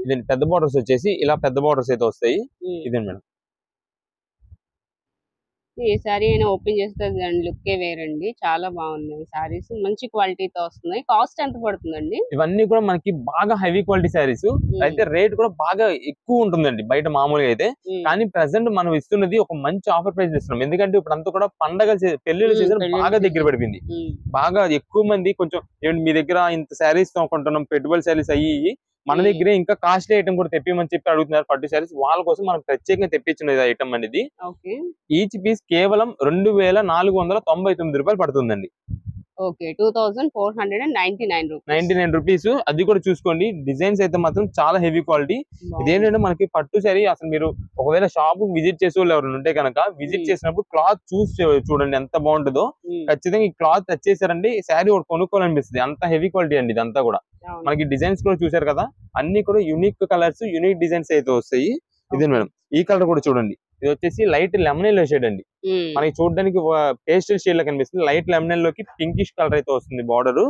ఇదండి, పెద్ద బార్డర్స్ వచ్చేసి ఇలా పెద్ద బార్డర్స్ అయితే వస్తాయి. ఇదండి మేడం, ఏ సారీ అయినా ఓపెన్ చేస్తే దాని లుక్కే వేరండి. చాలా బాగున్నాయి సారీస్, మంచి క్వాలిటీతో వస్తున్నాయి. కాస్ట్ ఎంత పడుతుందండి? ఇవన్నీ కూడా మనకి బాగా హెవీ క్వాలిటీ సారీస్, అయితే రేట్ కూడా బాగా ఎక్కువ ఉంటుందండి బయట మామూలుగా అయితే. కానీ ప్రెసెంట్ మనం ఇస్తున్నది ఒక మంచి ఆఫర్ ప్రైస్ ఇస్తున్నాం. ఎందుకంటే ఇప్పుడు అంతా కూడా పండగ పెళ్లిళ్ళ సీజన్ బాగా దగ్గర పడిపోయింది. బాగా ఎక్కువ మంది కొంచెం మీ దగ్గర ఇంత శారీస్ కొంటున్నాం, పెట్టుబడి శారీస్ అయ్యి మన దగ్గరే ఇంకా కాస్ట్లీ ఐటమ్ కూడా తెప్పిమని చెప్పి అడుగుతున్నారు పట్టు శారీస్. వాళ్ళ కోసం మనం ప్రత్యేకంగా తెప్పించిన ఐటమ్ అనేది. ఈచ్ పీస్ కేవలం 2499 రూపాయలు పడుతుందండి. 2499 రూపీస్. అది కూడా చూసుకోండి, డిజైన్స్ అయితే మాత్రం చాలా హెవీ క్వాలిటీ. ఇదేంటంటే మనకి పట్టు సారీ అసలు మీరు ఒకవేళ షాప్ విజిట్ చేసే వాళ్ళు ఎవరు ఉంటే కనుక విజిట్ చేసినప్పుడు క్లాత్ చూడండి ఎంత బాగుంటుందో. ఖచ్చితంగా ఈ క్లాత్ టచ్ చేశారండి శారీ ఒకటి కొనుక్కోవాలనిపిస్తుంది, అంత హెవీ క్వాలిటీ అండి ఇదంతా కూడా. మనకి డిజైన్స్ కూడా చూసారు కదా, అన్ని కూడా యూనిక్ కలర్స్, యూనిక్ డిజైన్స్ అయితే వస్తాయి. ఇదే మేడం, ఈ కలర్ కూడా చూడండి, ఇది వచ్చేసి లైట్ లెమన్ ఎల్లో షేడ్ అండి. మనకి చూడడానికి పేస్టల్ షేడ్ లా కనిపిస్తుంది, లైట్ లెమన్ ఎల్లోకి పింకిష్ కలర్ అయితే వస్తుంది బార్డర్.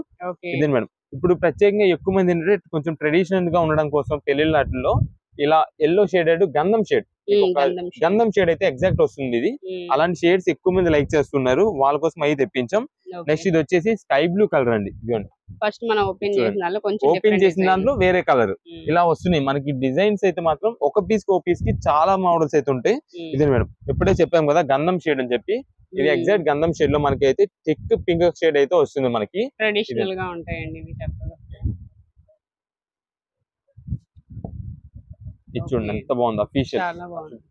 ఇదే మేడం, ఇప్పుడు ప్రత్యేకంగా ఎక్కువ మంది ఏంటంటే కొంచెం ట్రెడిషనల్ గా ఉండడం కోసం పెళ్లిళ్ళలో ఇలా ఎల్లో షేడెడ్ గంధం షేడ్, గంధం షేడ్ అయితే ఎగ్జాక్ట్ వస్తుంది ఇది. అలాంటి షేడ్స్ ఎక్కువ మంది లైక్ చేస్తున్నారు, వాళ్ళ కోసం అయి తెప్పించాం. నెక్స్ట్ ఇది వచ్చేసి స్కై బ్లూ కలర్ అండి. ఫస్ట్ మనం ఓపెన్ చేసిన దాంట్లో వేరే కలర్ ఇలా వస్తున్నాయి మనకి. డిజైన్స్ అయితే మాత్రం ఒక పీస్ కి చాలా మోడల్స్ అయితే ఉంటాయి. ఇదే మేడం, ఎప్పుడే చెప్పాం కదా గంధం షేడ్ అని చెప్పి, ఇది ఎగ్జాక్ట్ గంధం షేడ్ లో మనకి అయితే థిక్ పింక్ షేడ్ అయితే వస్తుంది మనకి. ట్రెడిషనల్ గా ఉంటాయండి ఇవి చక్కగా. ఇది చూడండి ఎంత బాగుంది, అఫీషియల్,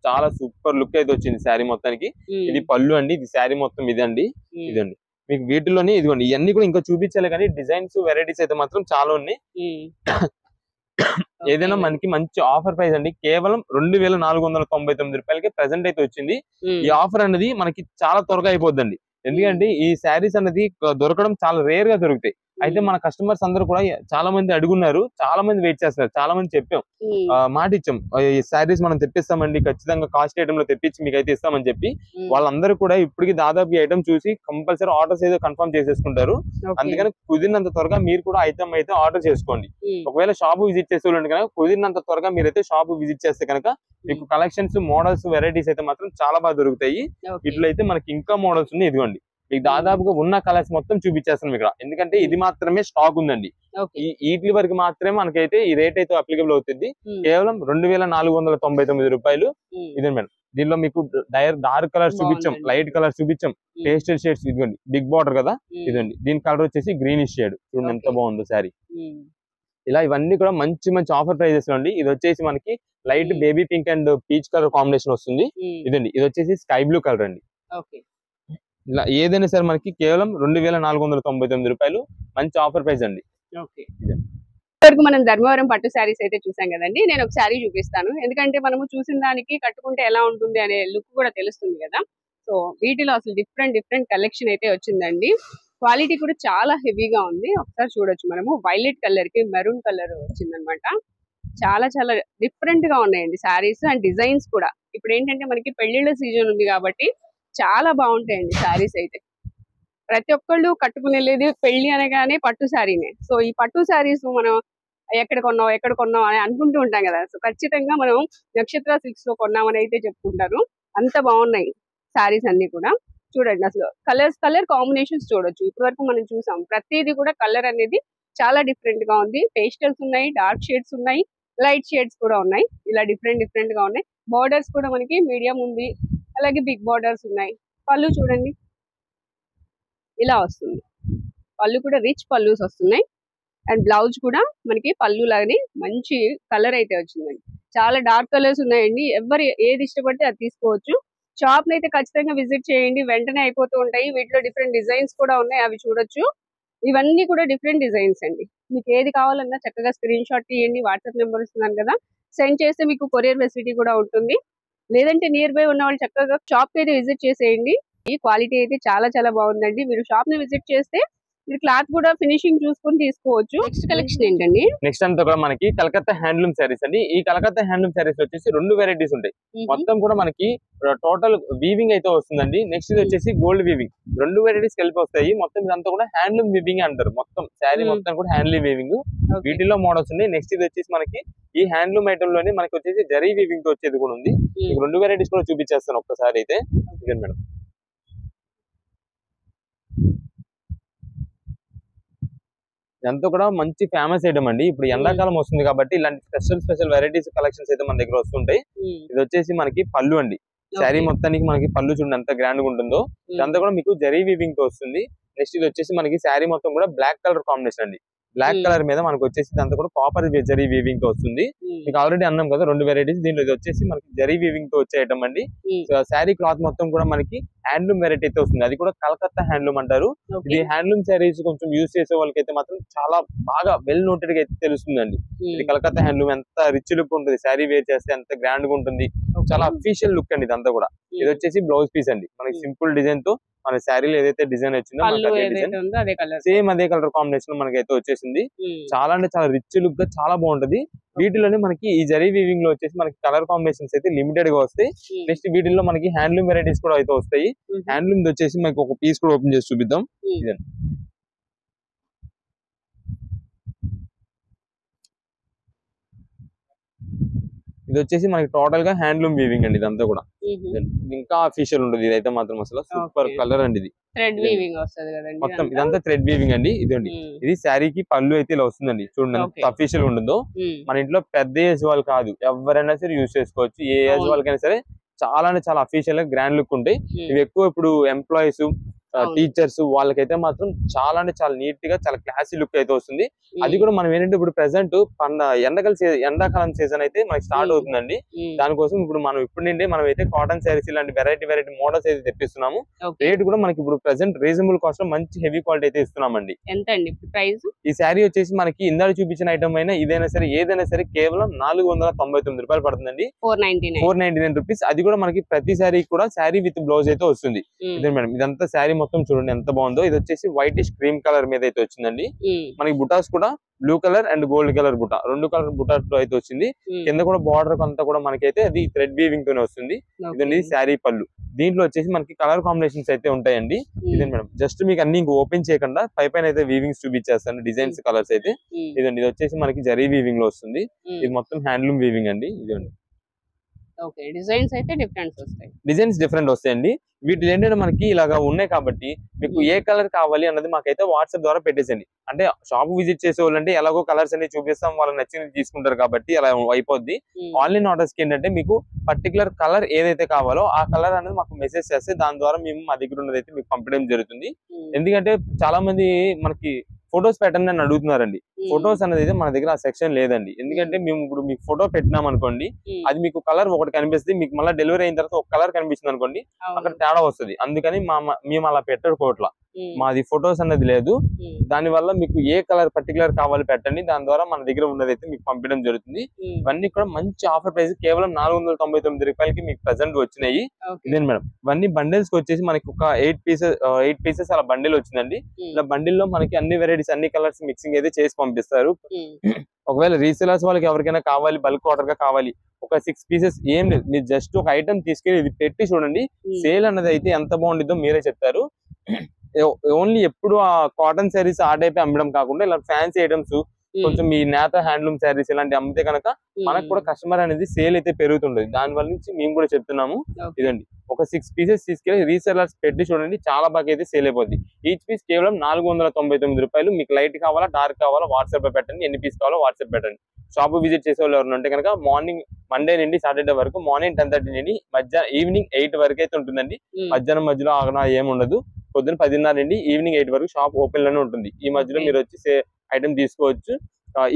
చాలా సూపర్ లుక్ అయితే వచ్చింది శారీ మొత్తానికి. ఇది పళ్ళు అండి, ఇది శారీ మొత్తం ఇదండి. ఇదండి మీకు వీటిలోనే ఇదిగోండి, ఇవన్నీ కూడా ఇంకా చూపించాలి కానీ డిజైన్స్ వెరైటీస్ అయితే మాత్రం చాలా ఉన్నాయి. ఏదైనా మనకి మంచి ఆఫర్ ప్రైస్ అండి, కేవలం 2499 రూపాయలకి ప్రెసెంట్ అయితే వచ్చింది. ఈ ఆఫర్ అనేది మనకి చాలా త్వరగా అయిపోద్దండి, ఎందుకంటే ఈ శారీస్ అనేది దొరకడం చాలా రేర్ గా దొరుకుతాయి. అయితే మన కస్టమర్స్ అందరూ కూడా చాలా మంది అడుగున్నారు, చాలా మంది వెయిట్ చేస్తున్నారు. చాలా మంది చెప్పాం, మాట ఇచ్చాం, ఈ శారీస్ మనం తెప్పిస్తామండి, ఖచ్చితంగా కాస్ట్ ఐటమ్ లో తెప్పించి మీకు అయితే ఇస్తామని చెప్పి. వాళ్ళందరూ కూడా ఇప్పటికి దాదాపు ఈ ఐటమ్ చూసి కంపల్సరీ ఆర్డర్స్ అయితే కన్ఫర్మ్ చేసేసుకుంటారు. అందుకని కుదిరినంత త్వరగా మీరు కూడా ఐటమ్ అయితే ఆర్డర్ చేసుకోండి. ఒకవేళ షాప్ విజిట్ చేసే వాళ్ళు కనుక కుదిరినంత త్వరగా మీరైతే షాప్ విజిట్ చేస్తే కనుక మీకు కలెక్షన్స్, మోడల్స్, వెరైటీస్ అయితే మాత్రం చాలా బాగా దొరుకుతాయి. ఇట్లా అయితే మనకి ఇంకా మోడల్స్ ఉన్నాయి. ఇదిగోండి, మీకు దాదాపుగా ఉన్న కలర్స్ మొత్తం చూపించేస్తాం ఇక్కడ, ఎందుకంటే ఇది మాత్రమే స్టాక్ ఉందండి. వీటి వరకు మాత్రమే మనకైతే ఈ రేట్ అయితే అప్లికబుల్ అవుతుంది. కేవలం 2499 రూపాయలు. ఇదే మేడం, దీనిలో మీకు డార్క్ కలర్స్ చూపించాం, లైట్ కలర్స్ చూపించాం, పేస్టల్ షేడ్స్. ఇదిగోండి బిగ్ బార్డర్ కదా, ఇదండి దీని కలర్ వచ్చేసి గ్రీనిష్ షేడ్. చూడండి ఎంత బాగుందో శారీ. ఇలా ఇవన్నీ కూడా మంచి మంచి ఆఫర్ ప్రైజెస్ లో అండి. ఇది వచ్చేసి మనకి light baby pink and peach colour combination వస్తుంది. ఇదండి, ఇది వచ్చేసి స్కై బ్లూ కలర్ అండి. ఇలా ఏదైనా సరే మనకి కేవలం 2499 రూపాయలు, మంచి ఆఫర్ ప్రైస్ అండి. ఇప్పటివరకు మనం ధర్మవరం పట్టు శారీస్ అయితే చూసాం కదండి. నేను ఒక శారీ చూపిస్తాను, ఎందుకంటే మనము చూసిన దానికి కట్టుకుంటే ఎలా ఉంటుంది అనే లుక్ కూడా తెలుస్తుంది కదా. సో వీటిలో అసలు డిఫరెంట్ కలెక్షన్ అయితే వచ్చిందండి. క్వాలిటీ కూడా చాలా హెవీగా ఉంది. ఒకసారి చూడొచ్చు, మనము వైలెట్ కలర్ కి మెరూన్ కలర్ వచ్చిందనమాట. చాలా చాలా డిఫరెంట్ గా ఉన్నాయండి శారీస్ అండ్ డిజైన్స్ కూడా. ఇప్పుడు ఏంటంటే మనకి పెళ్లిళ్ళ సీజన్ ఉంది కాబట్టి చాలా బాగుంటాయండి శారీస్ అయితే. ప్రతి ఒక్కళ్ళు కట్టుకునేది పెళ్లి అనగానే పట్టు శారీనే. సో ఈ పట్టు శారీస్ మనం ఎక్కడ కొన్నాం అని అనుకుంటూ ఉంటాం కదా. సో ఖచ్చితంగా మనం నక్షత్ర సిల్క్స్ లో కొన్నామని అయితే చెప్పుకుంటారు. అంత బాగున్నాయి శారీస్ అన్ని కూడా. చూడండి అసలు కలర్ కాంబినేషన్స్ చూడొచ్చు. ఇప్పటి వరకు మనం చూసాం ప్రతిదీ కూడా కలర్ అనేది చాలా డిఫరెంట్ గా ఉంది. పేస్టల్స్ ఉన్నాయి, డార్క్ షేడ్స్ ఉన్నాయి, లైట్ షేడ్స్ కూడా ఉన్నాయి. ఇలా డిఫరెంట్ గా ఉన్నాయి. బార్డర్స్ కూడా మనకి మీడియం ఉంది, అలాగే బిగ్ బార్డర్స్ ఉన్నాయి. పళ్ళు చూడండి ఇలా వస్తుంది, పళ్ళు కూడా రిచ్ పళ్ళుస్ వస్తున్నాయి. అండ్ బ్లౌజ్ కూడా మనకి పళ్ళు లాగానే మంచి కలర్ అయితే వచ్చిందండి. చాలా డార్క్ కలర్స్ ఉన్నాయండి. ఎవరు ఏది ఇష్టపడితే అది తీసుకోవచ్చు. షాప్ ని అయితే ఖచ్చితంగా విజిట్ చేయండి, వెంటనే అయిపోతూ ఉంటాయి. వీటిలో డిఫరెంట్ డిజైన్స్ కూడా ఉన్నాయి, అవి చూడొచ్చు. ఇవన్నీ కూడా డిఫరెంట్ డిజైన్స్ అండి. మీకు ఏది కావాలన్నా చక్కగా స్క్రీన్ షాట్ తీయండి, వాట్సాప్ నెంబర్ ఇస్తున్నాను కదా, సెండ్ చేస్తే మీకు కొరియర్ ఫెసిలిటీ కూడా ఉంటుంది. లేదంటే నియర్ బై ఉన్న వాళ్ళు చక్కగా షాప్ కి అయితే విజిట్ చేసేయండి. ఈ క్వాలిటీ అయితే చాలా చాలా బాగుందండి. మీరు షాప్ ని విజిట్ చేస్తే మీరు క్లాత్ కూడా ఫినిషింగ్ చూసుకొని తీసుకోవచ్చు. నెక్స్ట్ కలెక్షన్ ఏంటండి? నెక్స్ట్ అంతా కూడా మనకి కలకత్తా హ్యాండ్లూమ్ శారీస్ అండి. ఈ కలకత్తా హ్యాండ్లూమ్ శారీస్ వచ్చేసి 2 వెరైటీస్ ఉంటాయి. మొత్తం కూడా మనకి టోటల్ వీవింగ్ అయితే వస్తుందండి. నెక్స్ట్ ఇది వచ్చేసి గోల్డ్ వీవింగ్, 2 వెరైటీస్ కలిపి వస్తాయి. మొత్తం ఇదంతా కూడా హ్యాండ్లూమ్ వీవింగ్ అంటారు. మొత్తం శారీ మొత్తం కూడా హ్యాండ్లూమ్ వీవింగ్. వీటిలో మోడల్స్ ఉన్నాయి. నెక్స్ట్ ఇది వచ్చేసి మనకి ఈ హ్యాండ్లూమ్ ఐటమ్ లోనే మనకి వచ్చేసి జరీ వీవింగ్ తో వచ్చేది కూడా ఉంది. 2 వెరైటీస్ కూడా చూపించేస్తాను ఒక్కసారి అయితే. మేడం ఇదంతా కూడా మంచి ఫేమస్ ఐటమ్ అండి. ఇప్పుడు ఎండాకాలం వస్తుంది కాబట్టి ఇలాంటి స్పెషల్ వెరైటీస్ కలెక్షన్స్ అయితే మన దగ్గర వస్తుంటాయి. ఇది వచ్చేసి మనకి పళ్ళు అండి. శారీ మొత్తానికి మనకి పళ్ళు చూడండి ఎంత గ్రాండ్ గా ఉంటుందో. ఇదంతా కూడా మీకు జరీ వీవింగ్ తో వస్తుంది. నెక్స్ట్ ఇది వచ్చేసి మనకి శారీ మొత్తం కూడా బ్లాక్ కలర్ కాంబినేషన్ అండి. బ్లాక్ కలర్ మీద మనకు వచ్చేసి ఇదంతా కూడా కాపర్ జరీ వీవింగ్ తో వస్తుంది. మీకు ఆల్రెడీ అన్నాం కదా 2 వెరైటీస్. దీంట్లో ఇది వచ్చేసి మనకి జరీ వీవింగ్ తో వచ్చే ఐటమ్ అండి. శారీ క్లాత్ మొత్తం కూడా మనకి హ్యాండ్లూమ్ వెరైటీ అయితే వస్తుంది. అది కూడా కలకత్తా హ్యాండ్లూమ్ అంటారు. ఇది హ్యాండ్లూమ్ శారీస్ కొంచెం యూజ్ చేసే వాళ్ళకి అయితే మాత్రం చాలా బాగా వెల్ నోటెడ్ గా అయితే తెలుస్తుందండి. ఇది కలకత్తా హ్యాండ్లూమ్ ఎంత రిచ్ లుక్ ఉంటుంది, శారీ వేర్ చేస్తే ఎంత గ్రాండ్ గా ఉంటుంది, చాలా అఫీషియల్ లుక్ అండి ఇదంతా కూడా. ఇది వచ్చేసి బ్లౌజ్ పీస్ అండి. మనకి సింపుల్ డిజైన్ తో మన శారీలో ఏదైతే డిజైన్ వచ్చిందో సేమ్ అదే కలర్ కాంబినేషన్ మనకైతే వచ్చేసింది. చాలా అంటే చాలా రిచ్ లుక్ గా చాలా బాగుంటది. వీటిలోనే మనకి ఈ జరీ వీవింగ్ లో వచ్చేసి మనకి కలర్ కాంబినేషన్స్ అయితే లిమిటెడ్ గా వస్తాయి. నెక్స్ట్ వీటిల్లో మనకి హ్యాండ్లూమ్ వెరైటీస్ కూడా అయితే వస్తాయి. హ్యాండ్లూమ్ వచ్చేసి మనకి ఒక పీస్ కూడా ఓపెన్ చేసి చూపిద్దాం. ఇదండి ఇది వచ్చేసి మనకి టోటల్ గా హ్యాండ్లూమ్ వీవింగ్ అండి. ఇదంతా కూడా ఇంకా అఫీషియల్ ఉంటుంది. ఇదైతే మాత్రం అసలు సూపర్ కలర్ అండి. ఇది మొత్తం ఇదంతా థ్రెడ్ వీవింగ్ అండి. ఇదండి ఇది శారీకి పళ్ళు అయితే ఇలా వస్తుందండి. చూడండి ఎంత అఫీషియల్ ఉంటుందో. మన ఇంట్లో పెద్ద ఏజ్ వాళ్ళు కాదు, ఎవరైనా సరే యూజ్ చేసుకోవచ్చు. ఏ ఏజ్ వాళ్ళకైనా సరే చాలా అంటే చాలా అఫీషియల్ గా గ్రాండ్ లుక్ ఉంటాయి. ఇవి ఎక్కువ ఇప్పుడు ఎంప్లాయీస్, టీచర్స్ వాళ్ళకైతే మాత్రం చాలా అంటే చాలా నీట్ గా చాలా క్లాసీ లుక్ అయితే వస్తుంది. అది కూడా మనం ఏంటంటే ఇప్పుడు ప్రెసెంట్ ఎండాకాలం సీజన్ అయితే మనకి స్టార్ట్ అవుతుందండి. దానికోసం ఇప్పుడు మనం నుండి మనం అయితే కాటన్ శారీస్ ఇలాంటి వెరైటీ మోడల్స్ అయితే తెప్పిస్తున్నాము. రేట్ కూడా మనకి ఇప్పుడు ప్రెసెంట్ రీజనబుల్ కాస్ట్ లో మంచి హెవీ క్వాలిటీ అయితే ఇస్తున్నామండి. ఎంత అండి ప్రైస్? ఈ శారీ వచ్చేసి మనకి ఇందాక చూపించిన ఐటమ్ అయినా ఇదైనా సరే ఏదైనా సరే కేవలం 499 రూపాయలు పడుతుందండి. 499 రూపీస్. అది కూడా మనకి ప్రతి శారీ కూడా శారీ విత్ బ్లౌజ్ అయితే వస్తుంది. ఇదే మేడం ఇదంతా శారీ మొత్తం చూడండి ఎంత బాగుందో. ఇది వచ్చేసి వైటిష్ క్రీమ్ కలర్ మీద అయితే వచ్చిందండి. మనకి బుటాస్ కూడా blue colour and gold colour బుటా, 2 కలర్ బుటాతో అయితే వచ్చింది. కింద కూడా బార్డర్ అంతా కూడా మనకైతే అది థ్రెడ్ వీవింగ్ తోనే వస్తుంది. ఇదండి శారీ పళ్ళు. దీంట్లో వచ్చేసి మనకి కలర్ కాంబినేషన్స్ అయితే ఉంటాయండి. ఇదే మేడం జస్ట్ మీకు అన్ని ఇంక ఓపెన్ చేయకుండా పైన అయితే వీవింగ్స్ చూపించేస్తాను, డిజైన్స్ కలర్స్ అయితే. ఇదండి ఇది వచ్చేసి మనకి జరీ వీవింగ్ లో వస్తుంది. ఇది మొత్తం హ్యాండ్లూమ్ వీవింగ్ అండి. ఇదండి డిజైన్స్ డిఫరెంట్ వస్తాయండి. వీటిలో ఏంటంటే మనకి ఇలాగా ఉన్నాయి కాబట్టి మీకు ఏ కలర్ కావాలి అన్నది మాకైతే వాట్సాప్ ద్వారా పెట్టేసండి. అంటే షాప్ విజిట్ చేసే వాళ్ళంటే ఎలాగో కలర్స్ అన్ని చూపిస్తాం, వాళ్ళకి నచ్చింది తీసుకుంటారు కాబట్టి అలా అయిపోద్ది. ఆన్లైన్ ఆర్డర్స్ కి ఏంటంటే మీకు పర్టికులర్ కలర్ ఏదైతే కావాలో ఆ కలర్ అనేది మాకు మెసేజ్ చేస్తే దాని ద్వారా మేము మా దగ్గర ఉన్నది అయితే మీకు పంపడం జరుగుతుంది. ఎందుకంటే చాలా మంది మనకి ఫొటోస్ పెట్టండి అని అడుగుతున్నారండి. ఫొటోస్ అనేది అయితే మన దగ్గర ఆ సెక్షన్ లేదండి. ఎందుకంటే మేము ఇప్పుడు మీకు ఫోటో పెట్టినాం అనుకోండి, అది మీకు కలర్ ఒకటి కనిపిస్తుంది, మీకు మళ్ళీ డెలివరీ అయిన తర్వాత ఒక కలర్ కనిపిస్తుంది అనుకోండి, అక్కడ తేడా వస్తుంది. అందుకని మేము అలా పెట్టుకోవట్లా. మాది ఫొటోస్ అనేది లేదు. దాని వల్ల మీకు ఏ కలర్ పర్టికులర్ కావాలి పెట్టండి, దాని ద్వారా మన దగ్గర ఉన్నది అయితే మీకు పంపించడం జరుగుతుంది. ఇవన్నీ కూడా మంచి ఆఫర్ ప్రైస్ కేవలం 499 రూపాయలకి మీకు ప్రెసెంట్ వచ్చినాయి. ఇదే మేడం ఇవన్నీ బండిల్స్ వచ్చేసి మనకి ఒక 8 పీసెస్ అలా బండిల్ వచ్చిందండి. ఇలా బండిల్ లో మనకి అన్ని వెరైటీస్ అన్ని కలర్స్ మిక్సింగ్ అయితే చేసి పంపిస్తారు. ఒకవేళ రీసేలర్స్ వాళ్ళకి ఎవరికైనా కావాలి, బల్క్ ఆర్డర్ గా కావాలి, ఒక 6 పీసెస్ ఏం లేదు, మీరు జస్ట్ ఒక ఐటమ్ తీసుకెళ్ళి ఇది పెట్టి చూడండి, సేల్ అన్నది అయితే ఎంత బాగుంటుందో మీరే చెప్తారు. ఓన్లీ ఎప్పుడు ఆ కాటన్ శారీస్ ఆ టైప్ అమ్మడం కాకుండా ఇలా ఫ్యాన్సీ ఐటమ్స్ కొంచెం మీ నేత హ్యాండ్లూమ్ శారీస్ ఇలాంటి అమ్మితే కనుక మనకు కూడా కస్టమర్ అనేది సేల్ అయితే పెరుగుతుంటది. దాని వల్ల నుంచి మేము కూడా చెప్తున్నాము. ఇదండి ఒక 6 పీసెస్ తీసుకెళ్ళి రీసెలర్స్ పెట్టి చూడండి, చాలా బాగా అయితే సేల్ అయిపోద్ది. ఈచ్ పీస్ కేవలం 499 రూపాయలు. మీకు లైట్ కావాలా డార్క్ కావాలా వాట్సాప్ లో పెట్టండి, ఎన్ని పీస్ కావాలో వాట్సాప్ పెట్టండి. షాప్ విజిట్ చేసే వాళ్ళు ఎవరు ఉంటే కనుక మార్నింగ్ మండే నుండి సాటర్డే వరకు మార్నింగ్ 10:30 నుండి ఈవినింగ్ 8 వరకు అయితే ఉంటుందండి. మధ్యాహ్నం మధ్యలో ఆగనా ఏమి ఉండదు. పొద్దున్న 10:30 నుండి ఈవినింగ్ 8 వరకు షాప్ ఓపెన్ లోనే ఉంటుంది. ఈ మధ్యలో మీరు వచ్చి ఐటమ్ తీసుకోవచ్చు.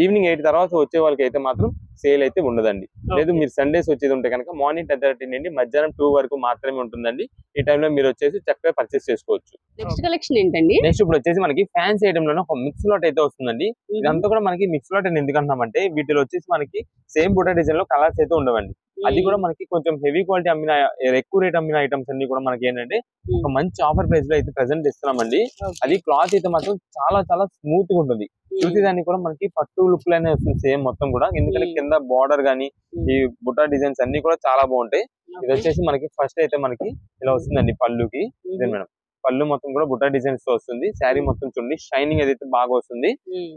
ఈవినింగ్ 8 తర్వాత వచ్చే వాళ్ళకి అయితే మాత్రం సేల్ అయితే ఉండదండి. లేదు మీరు సండేస్ వచ్చేది ఉంటే కనుక మార్నింగ్ 10:30 నుండి మధ్యాహ్నం 2 వరకు మాత్రమే ఉంటుందండి. ఈ టైంలో మీరు వచ్చేసి చక్కగా పర్చేస్ చేసుకోవచ్చు. నెక్స్ట్ కలెక్షన్ ఏంటండి? నెక్స్ట్ ఇప్పుడు వచ్చేసి మనకి ఫ్యాన్సీ ఐటమ్ లోనే ఒక మిక్స్ లాట్ అయితే వస్తుందండి. ఇదంతా కూడా మనకి మిక్స్ లాట్ అని ఎందుకు అంటున్నామంటే వీటిలో వచ్చేసి మనకి సేమ్ బుట్ట డిజైన్ లో కలర్స్ అయితే ఉండవండి. అది కూడా మనకి కొంచెం హెవీ క్వాలిటీ అమ్మిన ఎక్కువ రేట్ అమ్మిన ఐటమ్స్ అన్ని కూడా మనకి ఏంటంటే ఒక మంచి ఆఫర్ ప్రైస్ లో అయితే ప్రెసెంట్ ఇస్తున్నామండి. అది క్లాత్ అయితే మాత్రం చాలా చాలా స్మూత్ గా ఉంటుంది. చూసేదానికి కూడా మనకి పట్టు లుక్ లోనే వస్తుంది సేమ్ మొత్తం కూడా. ఎందుకంటే కింద బార్డర్ గానీ ఈ బుట్ట డిజైన్స్ అన్ని కూడా చాలా బాగుంటాయి. ఇది వచ్చేసి మనకి ఫస్ట్ అయితే మనకి ఇలా వస్తుందండి పళ్ళుకి. ఇదే మేడం పళ్ళు మొత్తం కూడా బుట్ట డిజైన్స్ తో వస్తుంది. శారీ మొత్తం చూడండి షైనింగ్ ఏదైతే బాగా వస్తుంది.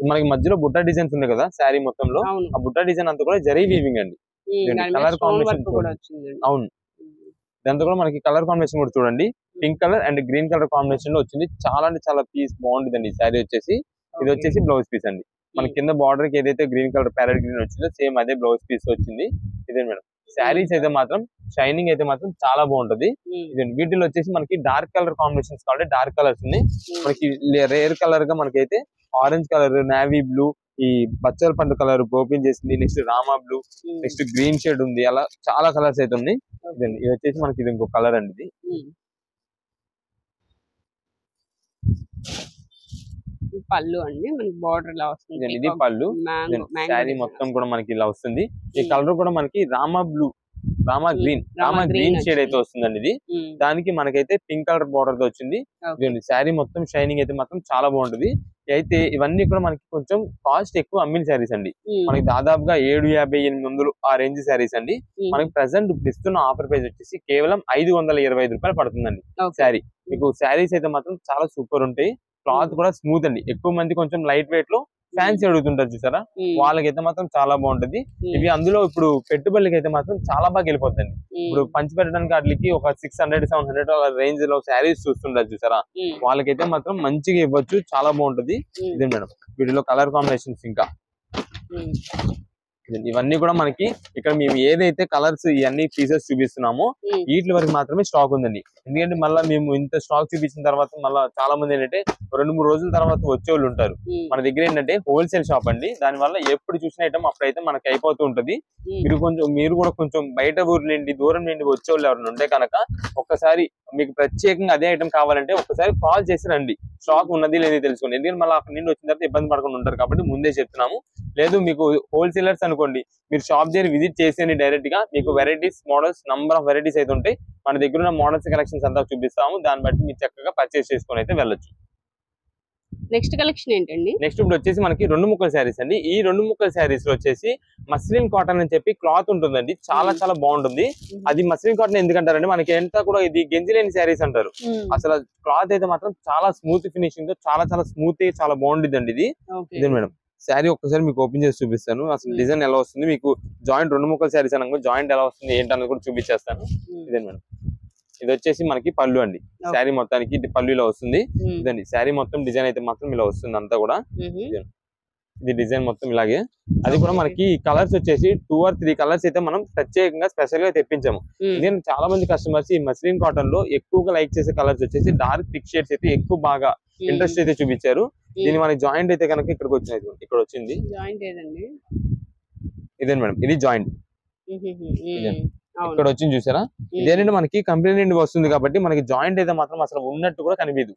మనకి మధ్యలో బుట్ట డిజైన్స్ ఉన్నాయి కదా శారీ మొత్తంలో, ఆ బుట్ట డిజైన్ అంతా కూడా జరీ వీవింగ్ అండి. కలర్ కాంబినేషన్ అవును, దాంతో కూడా మనకి కలర్ కాంబినేషన్ కూడా చూడండి pink colour and green colour combination లో వచ్చింది. చాలా అంటే చాలా పీస్ బాగుంటుందండి ఈ శారీ వచ్చేసి. ఇది వచ్చేసి బ్లౌజ్ పీస్ అండి. మన కింద బార్డర్ కి ఏదైతే గ్రీన్ కలర్ ప్యారెట్ గ్రీన్ వచ్చిందో సేమ్ అదే బ్లౌజ్ పీస్ వచ్చింది. ఇదే మేడం శారీస్ అయితే మాత్రం షైనింగ్ అయితే మాత్రం చాలా బాగుంటది. వీటిలో వచ్చేసి మనకి డార్క్ కలర్ కాంబినేషన్స్ కాబట్టి డార్క్ కలర్స్ ఉన్నాయి. మనకి రేర్ కలర్ గా మనకైతే ఆరెంజ్ కలర్, నేవీ బ్లూ, ఈ బచ్చల పండు కలర్ ఓపెన్ చేసింది, next Rama blue, next green shade ఉంది. అలా చాలా కలర్స్ అయితే ఉన్నాయి. ఇది వచ్చేసి మనకి ఇది ఇంకో కలర్ అండి. ఇది పళ్ళు అండి, మనకి బార్డర్ ఇలా వస్తుంది. ఇది పళ్ళు. శారీ మొత్తం కూడా మనకి ఇలా వస్తుంది. ఈ కలర్ కూడా మనకి రామా గ్రీన్ షేడ్ అయితే వస్తుందండి. ఇది దానికి మనకైతే పింక్ కలర్ బార్డర్ తో వచ్చింది. శారీ మొత్తం షైనింగ్ అయితే మాత్రం చాలా బాగుంటది. అయితే ఇవన్నీ కూడా మనకి కొంచెం కాస్ట్ ఎక్కువ అమ్మిన శారీస్ అండి. మనకి దాదాపుగా 750-800 ఆ రేంజ్ శారీస్ అండి. మనకి ప్రెసెంట్ ఇస్తున్న ఆఫర్ ప్రైస్ వచ్చేసి కేవలం 525 రూపాయలు పడుతుందండి శారీ. మీకు శారీస్ అయితే మాత్రం చాలా సూపర్ ఉంటాయి. క్లాత్ కూడా స్మూత్ అండి. ఎక్కువ మంది కొంచెం లైట్ వెయిట్ లో ఫ్యాన్సీ అడుగుతుంటారు చూసారా, వాళ్ళకైతే మాత్రం చాలా బాగుంటది. ఇవి అందులో ఇప్పుడు పెట్టుబడికి అయితే మాత్రం చాలా బాగా వెళ్ళిపోతుంది. ఇప్పుడు పంచి పెట్టడానికి వాటికి ఒక 600-700 రేంజ్ లో శారీస్ చూస్తుంటారు చూసారా, వాళ్ళకైతే మాత్రం మంచిగా ఇవ్వచ్చు. చాలా బాగుంటది. ఇదే మేడం వీటిలో కలర్ కాంబినేషన్స్ ఇంకా ఇవన్నీ కూడా మనకి ఇక్కడ మేము ఏదైతే కలర్స్ ఇవన్నీ పీసెస్ చూపిస్తున్నామో వీటి వరకు మాత్రమే స్టాక్ ఉందండి. ఎందుకంటే మళ్ళీ మేము ఇంత స్టాక్ చూపించిన తర్వాత మళ్ళీ చాలా మంది ఏంటంటే 2-3 రోజుల తర్వాత వచ్చేవాళ్ళు ఉంటారు. మన దగ్గర ఏంటంటే హోల్సేల్ షాప్ అండి. దాని వల్ల ఎప్పుడు చూసిన ఐటమ్ అప్పుడైతే మనకి అయిపోతూ ఉంటది. మీరు కూడా కొంచెం బయట ఊరు నుండి దూరం నుండి వచ్చేవాళ్ళు ఎవరైనా ఉంటే కనుక ఒక్కసారి మీకు ప్రత్యేకంగా అదే ఐటమ్ కావాలంటే ఒక్కసారి కాల్ చేసి రండి. స్టాక్ ఉన్నది లేదో తెలుసుకోండి. ఎందుకంటే మళ్ళీ అక్కడ నుండి వచ్చిన తర్వాత ఇబ్బంది పడకుండా ఉంటారు కాబట్టి ముందే చెప్తున్నాము. లేదు మీకు హోల్సేలర్స్ అనుకోండి, మీరు షాప్ దగ్గర విజిట్ చేసేయండి డైరెక్ట్ గా. మీకు varieties models number of varieties అయితే ఉంటాయి. మన దగ్గర ఉన్న మోడల్స్ కలెక్షన్స్ అంతా చూపిస్తాము. దాన్ని బట్టి మీరు చక్కగా పర్చేస్ చేసుకొని అయితే వెళ్ళొచ్చు. నెక్స్ట్ కలెక్షన్ ఏంటండి? నెక్స్ట్ ఇప్పుడు వచ్చేసి మనకి 2 ముక్కల శారీస్ అండి. ఈ 2 ముక్కల శారీస్ లో వచ్చేసి మస్లిన్ కాటన్ అని చెప్పి క్లాత్ ఉంటుందండి. చాలా చాలా బాగుంటుంది. అది మస్లిన్ కాటన్ ఎందుకంటారంటే మనకి ఎంత కూడా ఇది గెంజి లేని శారీస్ అంటారు. అసలు క్లాత్ అయితే మాత్రం చాలా స్మూత్ ఫినిషింగ్ తో చాలా చాలా స్మూత్ చాలా బాగుంటుంది అండి. ఇది మేడం శారీ ఒక్కసారి మీకు ఓపెన్ చేసి చూపిస్తాను. అసలు డిజైన్ ఎలా వస్తుంది, మీకు జాయింట్ 2 ముక్కల శారీస్ అనగా జాయింట్ ఎలా వస్తుంది ఏంటన్నది కూడా చూపించేస్తాను. ఇదే మేడం ఇది వచ్చేసి మనకి పళ్ళు అండి. శారీ మొత్తానికి పళ్ళు ఇలా వస్తుంది. ఇదండి శారీ మొత్తం డిజైన్ అయితే మాత్రం ఇలా వస్తుంది అంతా కూడా. ఇది డిజైన్ మొత్తం ఇలాగే. అది కూడా మనకి కలర్స్ వచ్చేసి 2 or 3 కలర్స్ అయితే మనం ప్రత్యేకంగా స్పెషల్ గా తెప్పించాము. నేను చాలా మంది కస్టమర్స్ ఈ మస్లిన్ కాటన్ లో ఎక్కువగా లైక్ చేసే కలర్స్ వచ్చేసి డార్క్ థిక్ షేడ్స్ అయితే ఎక్కువ బాగా ఇంట్రెస్ట్ అయితే చూపించారు. దీని మన జాయింట్ అయితే కనుక ఇక్కడికి వచ్చింది, ఇక్కడ వచ్చింది ఇదే మేడం. ఇది జాయింట్ ఇక్కడ వచ్చింది చూసారా. ఇదేంటంటే మనకి కంపెనీ నుండి వస్తుంది కాబట్టి మనకి జాయింట్ అయితే మాత్రం అసలు ఉన్నట్టు కూడా కనిపించదు.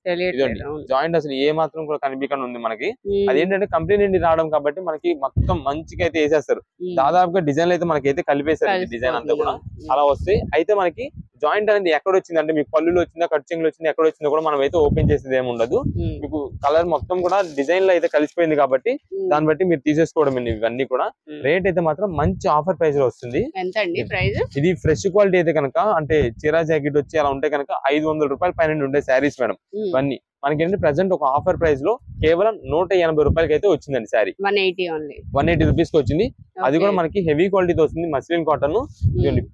జాయింట్ అసలు ఏ మాత్రం కూడా కనిపించకుండా ఉంది మనకి. అదేంటంటే కంపెనీ నుండి రావడం కాబట్టి మనకి మొత్తం మంచిగా అయితే వేసేస్తారు. దాదాపుగా డిజైన్లు అయితే మనకైతే కలిపేస్తారు డిజైన్ అంతా కూడా అలా వస్తాయి. అయితే మనకి జాయింట్ అనేది ఎక్కడ వచ్చింది అంటే మీకు పళ్ళులో వచ్చిందా కట్చింగ్ లో వచ్చిందా ఎక్కడ వచ్చిందో కూడా మనం అయితే ఓపెన్ చేసేది ఏమి ఉండదు. మీకు కలర్ మొత్తం కూడా డిజైన్ లో అయితే కలిసిపోయింది కాబట్టి దాన్ని బట్టి మీరు తీసేసుకోవడం ఇవన్నీ కూడా. రేట్ అయితే మాత్రం మంచి ఆఫర్ ప్రైస్ లో వస్తుంది. ఇది ఫ్రెష్ క్వాలిటీ అయితే కనుక అంటే చీరా జాకెట్ వచ్చి అలా ఉంటే కనుక 500 రూపాయల పైన ఉండే శారీస్ మేడం ఇవన్నీ. మనకి ఏంటంటే ప్రెసెంట్ ఒక ఆఫర్ ప్రైస్ లో కేవలం 180 రూపాయలకి అయితే వచ్చిందండి శారీ. 180 రూపీస్ కి వచ్చింది. అది కూడా మనకి హెవీ క్వాలిటీతో వస్తుంది. మస్లిన్ కాటన్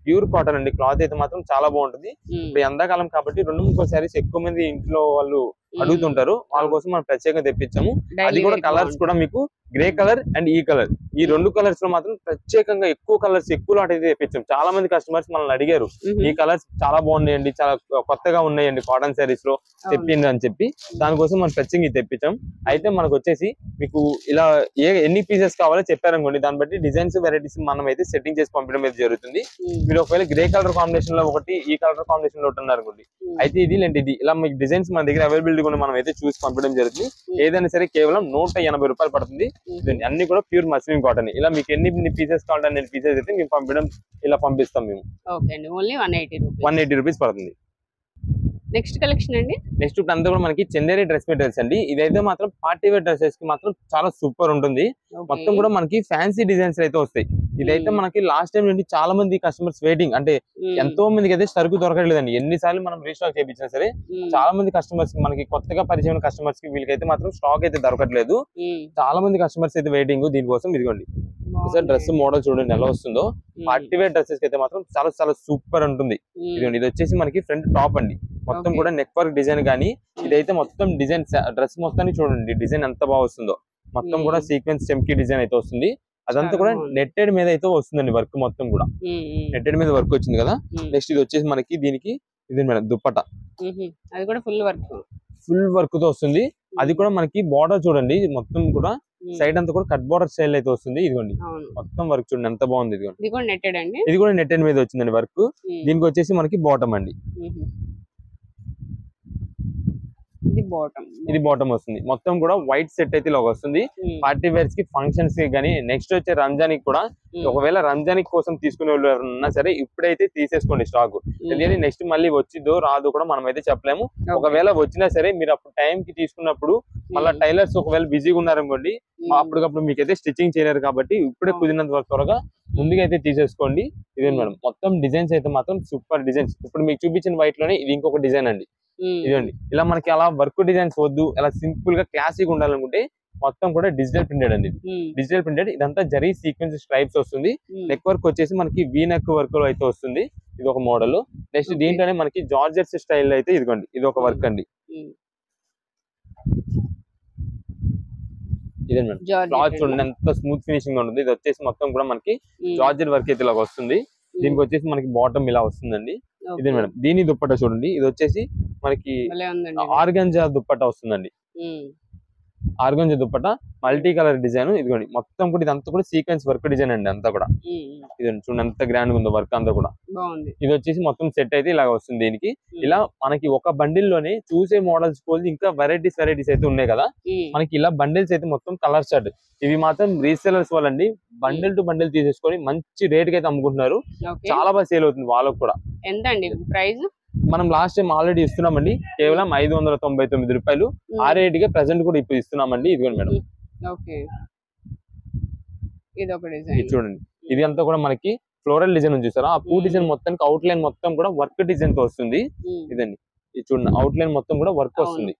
ప్యూర్ కాటన్ అండి. క్లాత్ అయితే మాత్రం చాలా బాగుంటుంది. ఇప్పుడు ఎండాకాలం కాబట్టి 2 ముక్కల శారీస్ ఎక్కువ మంది ఇంట్లో వాళ్ళు అడుగుతుంటారు, వాళ్ళ కోసం మనం ప్రత్యేకంగా తెప్పించాము. అది కూడా కలర్స్ కూడా మీకు గ్రే కలర్ అండ్ ఈ కలర్, ఈ 2 కలర్స్ లో మాత్రం ప్రత్యేకంగా ఎక్కువ కలర్స్ ఎక్కువ లాట్ అయితే తెప్పించాం. చాలా మంది కస్టమర్స్ మనల్ని అడిగారు ఈ కలర్స్ చాలా బాగున్నాయండి, చాలా కొత్తగా ఉన్నాయండి కాటన్ శారీస్ లో తెప్పింది అని చెప్పి, దానికోసం మనం ప్రత్యేకంగా తెప్పించాం. అయితే మనకు వచ్చేసి మీకు ఇలా ఎన్ని పీసెస్ కావాలో చెప్పారనుకోండి, దాన్ని బట్టి డిజైన్స్ వెరైటీస్ మనం అయితే సెట్టింగ్ చేసి పంపడం అయితే జరుగుతుంది. మీరు ఒకవేళ గ్రే కలర్ కాంబినేషన్ లో ఒకటి, ఈ కలర్ కాంబినేషన్ లో ఒకటి ఉన్నారనుకోండి, అయితే ఇది లేండి ఇది ఇలా మీకు డిజైన్స్ మన దగ్గర అవైలబిలిటీ కూడా మనం అయితే చూసి పంపడం జరుగుతుంది. ఏదైనా సరే కేవలం 180 రూపాయలు పడుతుంది. అన్ని కూడా ప్యూర్ మస్లిన్ కాటన్. ఇలా మీకు ఎన్ని పీసెస్ కావాలంటే అన్ని పీసెస్ అయితే మేము పంపడం ఇలా పంపిస్తాం మేము. ఓన్లీ 180 రూపీస్ పడుతుంది. నెక్స్ట్ కలెక్షన్ అండి. నెక్స్ట్ ఇప్పుడు అంతా కూడా మనకి చందేరి డ్రెస్ మెటీరియల్స్ అండి. ఇదైతే మాత్రం పార్టీ వేర్ డ్రెస్సెస్ కి మాత్రం చాలా సూపర్ ఉంటుంది. మొత్తం కూడా మనకి ఫ్యాన్సీ డిజైన్స్ అయితే వస్తాయి. ఇదైతే మనకి లాస్ట్ టైం నుండి చాలా మంది కస్టమర్స్ వెయిటింగ్, అంటే ఎంతో మందికి అయితే సరుకు దొరకట్లేదండి. ఎన్నిసార్లు మనం రీస్టాక్ చేయించినా సరే చాలా మంది కస్టమర్స్ మనకి కొత్తగా పరిచయం కస్టమర్స్ కి వీళ్ళకైతే మాత్రం స్టాక్ అయితే దొరకట్లేదు. చాలా మంది కస్టమర్స్ అయితే వెయిటింగ్ దీనికోసం. ఇదిగోండి డ్రెస్ మోడల్ చూడండి ఎలా వస్తుందో. పార్టీ వేర్ డ్రెస్సెస్ కి అయితే మాత్రం చాలా చాలా సూపర్ ఉంటుంది. ఇదిగోండి ఇది వచ్చేసి మనకి ఫ్రంట్ టాప్ అండి, మొత్తం కూడా నెక్ వర్క్ డిజైన్ గానీ, ఇదైతే మొత్తం డిజైన్ డ్రెస్ మొత్తాన్ని చూడండి డిజైన్ ఎంత బాగా వస్తుందో. మొత్తం కూడా సీక్వెన్స్ చెంకీ డిజైన్ అయితే వస్తుంది. అదంతా కూడా నెట్టెడ్ మీద అయితే వస్తుందండి వర్క్, మొత్తం కూడా నెట్టెడ్ మీద వర్క్ వచ్చింది కదా. నెక్స్ట్ ఇది వచ్చేసి మనకి దీనికి ఇది మేడం దుప్పట, అది కూడా ఫుల్ వర్క్ తో వస్తుంది. అది కూడా మనకి బార్డర్ చూడండి మొత్తం కూడా సైడ్ అంతా కూడా కట్ బార్డర్ స్టైల్ అయితే వస్తుంది. ఇదిగోండి మొత్తం వర్క్ చూడండి ఎంత బాగుంది. ఇదిగోండి ఇది కూడా నెట్టెడ్ మీద వచ్చిందండి వర్క్. దీనికి వచ్చేసి మనకి బాటమ్ అండి, ఇది బాటమ్ వస్తుంది. మొత్తం కూడా వైట్ సెట్ అయితే ఇలా వస్తుంది. పార్టీ వేర్స్ కి, ఫంక్షన్స్ కి కానీ, నెక్స్ట్ వచ్చే రంజాన్ కి కూడా, ఒకవేళ రంజాన్ కోసం తీసుకునే వాళ్ళు ఉన్నా సరే ఇప్పుడైతే తీసేసుకోండి స్టాక్. ఎందుకంటే నెక్స్ట్ మళ్ళీ వచ్చిందో రాదో కూడా మనం అయితే చెప్పలేము. ఒకవేళ వచ్చినా సరే మీరు అప్పుడు టైం కి తీసుకున్నప్పుడు మళ్ళీ టైలర్స్ ఒకవేళ బిజీగా ఉన్నారనుకోండి, అప్పటికప్పుడు మీకైతే స్టిచ్చింగ్ చేయలేరు. కాబట్టి ఇప్పుడే కుదిరినంత వరకు త్వరగా ముందుగా అయితే తీసేసుకోండి. ఇదే మేడం మొత్తం డిజైన్స్ అయితే మాత్రం సూపర్ డిజైన్స్. ఇప్పుడు మీకు చూపించిన వైట్ లోనే ఇది ఇంకొక డిజైన్ అండి. ఇదండి ఇలా మనకి అలా వర్క్ డిజైన్స్ వద్దు, అలా సింపుల్ గా క్లాసిక్ ఉండాలనుకుంటే మొత్తం కూడా డిజిటల్ ప్రింటెడ్ అండి. డిజిటల్ ప్రింటెడ్ ఇదంతా జరీ సీక్వెన్స్ స్ట్రైప్స్ వస్తుంది. నెక్ వర్క్ వచ్చేసి మనకి వీ నెక్ వర్క్ లో అయితే వస్తుంది. ఇది ఒక మోడల్. నెక్స్ట్ దీంట్లోనే మనకి జార్జెట్స్ స్టైల్ అయితే ఇదిగోండి ఇది ఒక వర్క్ అండి. ఇదే మేడం క్లాత్ చూడండి ఎంత స్మూత్ ఫినిషింగ్ ఉంటుంది. ఇది వచ్చేసి మొత్తం కూడా మనకి జార్జెట్ వర్క్ అయితే ఇలా వస్తుంది. దీనికి వచ్చేసి మనకి బాటమ్ ఇలా వస్తుందండి. ఇదే మేడం దీని దుప్పట్టా చూడండి, ఇది వచ్చేసి మనకి ఆర్గంజా దుప్పట్టా వస్తుందండి. Organza dupatta multi colour design. ఇదిగోండి మొత్తం కూడా ఇదంతా కూడా సీక్వెన్స్ వర్క్ డిజైన్ అండి అంతా కూడా. ఇదండి చూడండి ఎంత గ్రాండ్ గా ఉందో వర్క్ అంతా కూడా. ఇది వచ్చేసి మొత్తం సెట్ అయితే ఇలా వస్తుంది. దీనికి ఇలా మనకి ఒక బండిల్ లోనే చూసే మోడల్స్ పోలి ఇంకా వెరైటీస్ అయితే ఉన్నాయి కదా. మనకి ఇలా బండిల్స్ అయితే మొత్తం కలర్ చార్ట్. ఇవి మాత్రం రీసెలర్స్ వాళ్ళండి బండిల్ టు బండిల్ తీసేసుకొని మంచి రేట్ కి అయితే అమ్ముకుంటున్నారు. చాలా బాగా సేల్ అవుతుంది వాళ్ళకు కూడా. ఎంత అండి ప్రైస్? మనం లాస్ట్ టైం ఆల్రెడీ ఇస్తున్నామండి కేవలం 599 రూపాయలు. ఆ రేట్ గా ప్రెసెంట్ కూడా ఇప్పుడు ఇస్తున్నామండి. ఇదిగోండి మేడం ఇది చూడండి, ఇది అంతా కూడా మనకి ఫ్లోరల్ డిజైన్ ఉంది చూసారా. ఆ పూ డిజైన్ మొత్తానికి అవుట్ లైన్ మొత్తం కూడా వర్క్ డిజైన్ తో వస్తుంది. ఇదండి ఇది చూడండి అవుట్ లైన్ మొత్తం కూడా వర్క్ వస్తుంది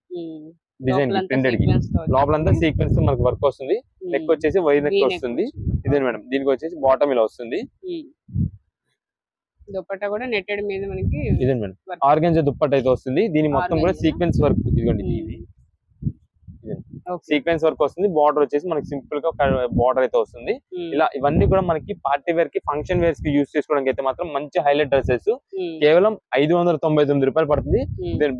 డిజైన్ ప్రింటెడ్ కి. లోపలంతా సీక్వెన్స్ మనకి వర్క్ వస్తుంది. నెక్ వచ్చేసి వై నెక్ వస్తుంది. ఇదే మేడం దీనికి వచ్చేసి బాటమ్ ఇలా వస్తుంది. దుపట్టా కూడా నెట్టెడ్ మీద మనకి ఇదే మేడం ఆర్గంజా దుపట్టా అయితే వస్తుంది. దీని మొత్తం కూడా సీక్వెన్స్ వర్క్. ఇదిగోండి ఇది సీక్వెన్స్ వర్క్ వస్తుంది. బార్డర్ వచ్చేసి మనకి సింపుల్ గా బార్డర్ అయితే వస్తుంది. ఇలా ఇవన్నీ కూడా మనకి పార్టీ వేర్ కి, ఫంక్షన్ వేర్స్ కి యూజ్ చేసుకోవడానికి అయితే మాత్రం మంచి హైలైట్ డ్రెస్సెస్. కేవలం 599 రూపాయలు పడుతుంది.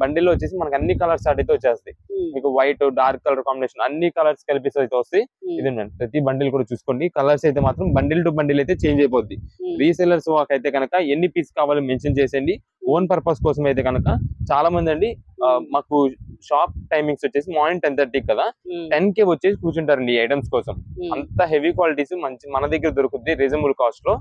బండిల్ వచ్చేసి మనకి అన్ని కలర్స్ స్టార్ట్ అయితే వచ్చేస్తాయి. మీకు వైట్, డార్క్ కలర్ కాంబినేషన్ అన్ని కలర్స్ కలిపి అయితే వస్తాయి. ఇదేనండి ప్రతి బండిల్ కూడా చూసుకోండి. కలర్స్ అయితే మాత్రం బండిల్ టు బండిల్ అయితే చేంజ్ అయిపోద్ది. రీసెలర్స్ వాక్ అయితే కనుక ఎన్ని పీస్ కావాలో మెన్షన్ చేసేయండి. ఓన్ పర్పస్ కోసం అయితే కనుక చాలా మంది అండి మాకు షాప్ టైమింగ్స్ వచ్చేసి మార్నింగ్ 10:30 కదా, 10K వచ్చేసి కూర్చుంటారండి ఈ ఐటమ్స్ కోసం. అంత హెవీ క్వాలిటీస్ మంచి మన దగ్గర దొరుకుతుంది రీజనబుల్ కాస్ట్ లో.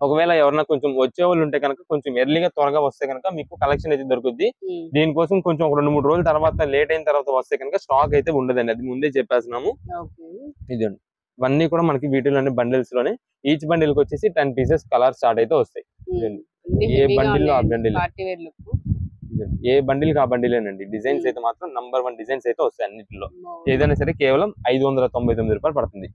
ఒకవేళ ఎవరన్నా కొంచెం వచ్చే వాళ్ళు ఉంటే కనుక కొంచెం ఎర్లీగా త్వరగా వస్తే కనుక మీకు కలెక్షన్ అయితే దొరుకుద్ది. దీనికోసం కొంచెం ఒక 2-3 రోజుల తర్వాత లేట్ అయిన తర్వాత వస్తే కనుక స్టాక్ అయితే ఉండదండి, అది ముందే చెప్పేస్తున్నాము. ఇదండి ఇవన్నీ కూడా మనకి వీటిలోనే బండిల్స్ లోనే ఈచ్ బండిల్ కి వచ్చేసి 10 పీసెస్ కలర్ స్టార్ట్ అయితే వస్తాయి. ఏ బండిల్ ఆ బండిల్, ఏ బండిల్ కి ఆ బండిలేనండి. డిజైన్స్ అయితే మాత్రం నంబర్ 1 డిజైన్స్ అయితే వస్తాయి అన్నిటిలో. ఏదైనా సరే కేవలం 599 రూపాయలు పడుతుంది.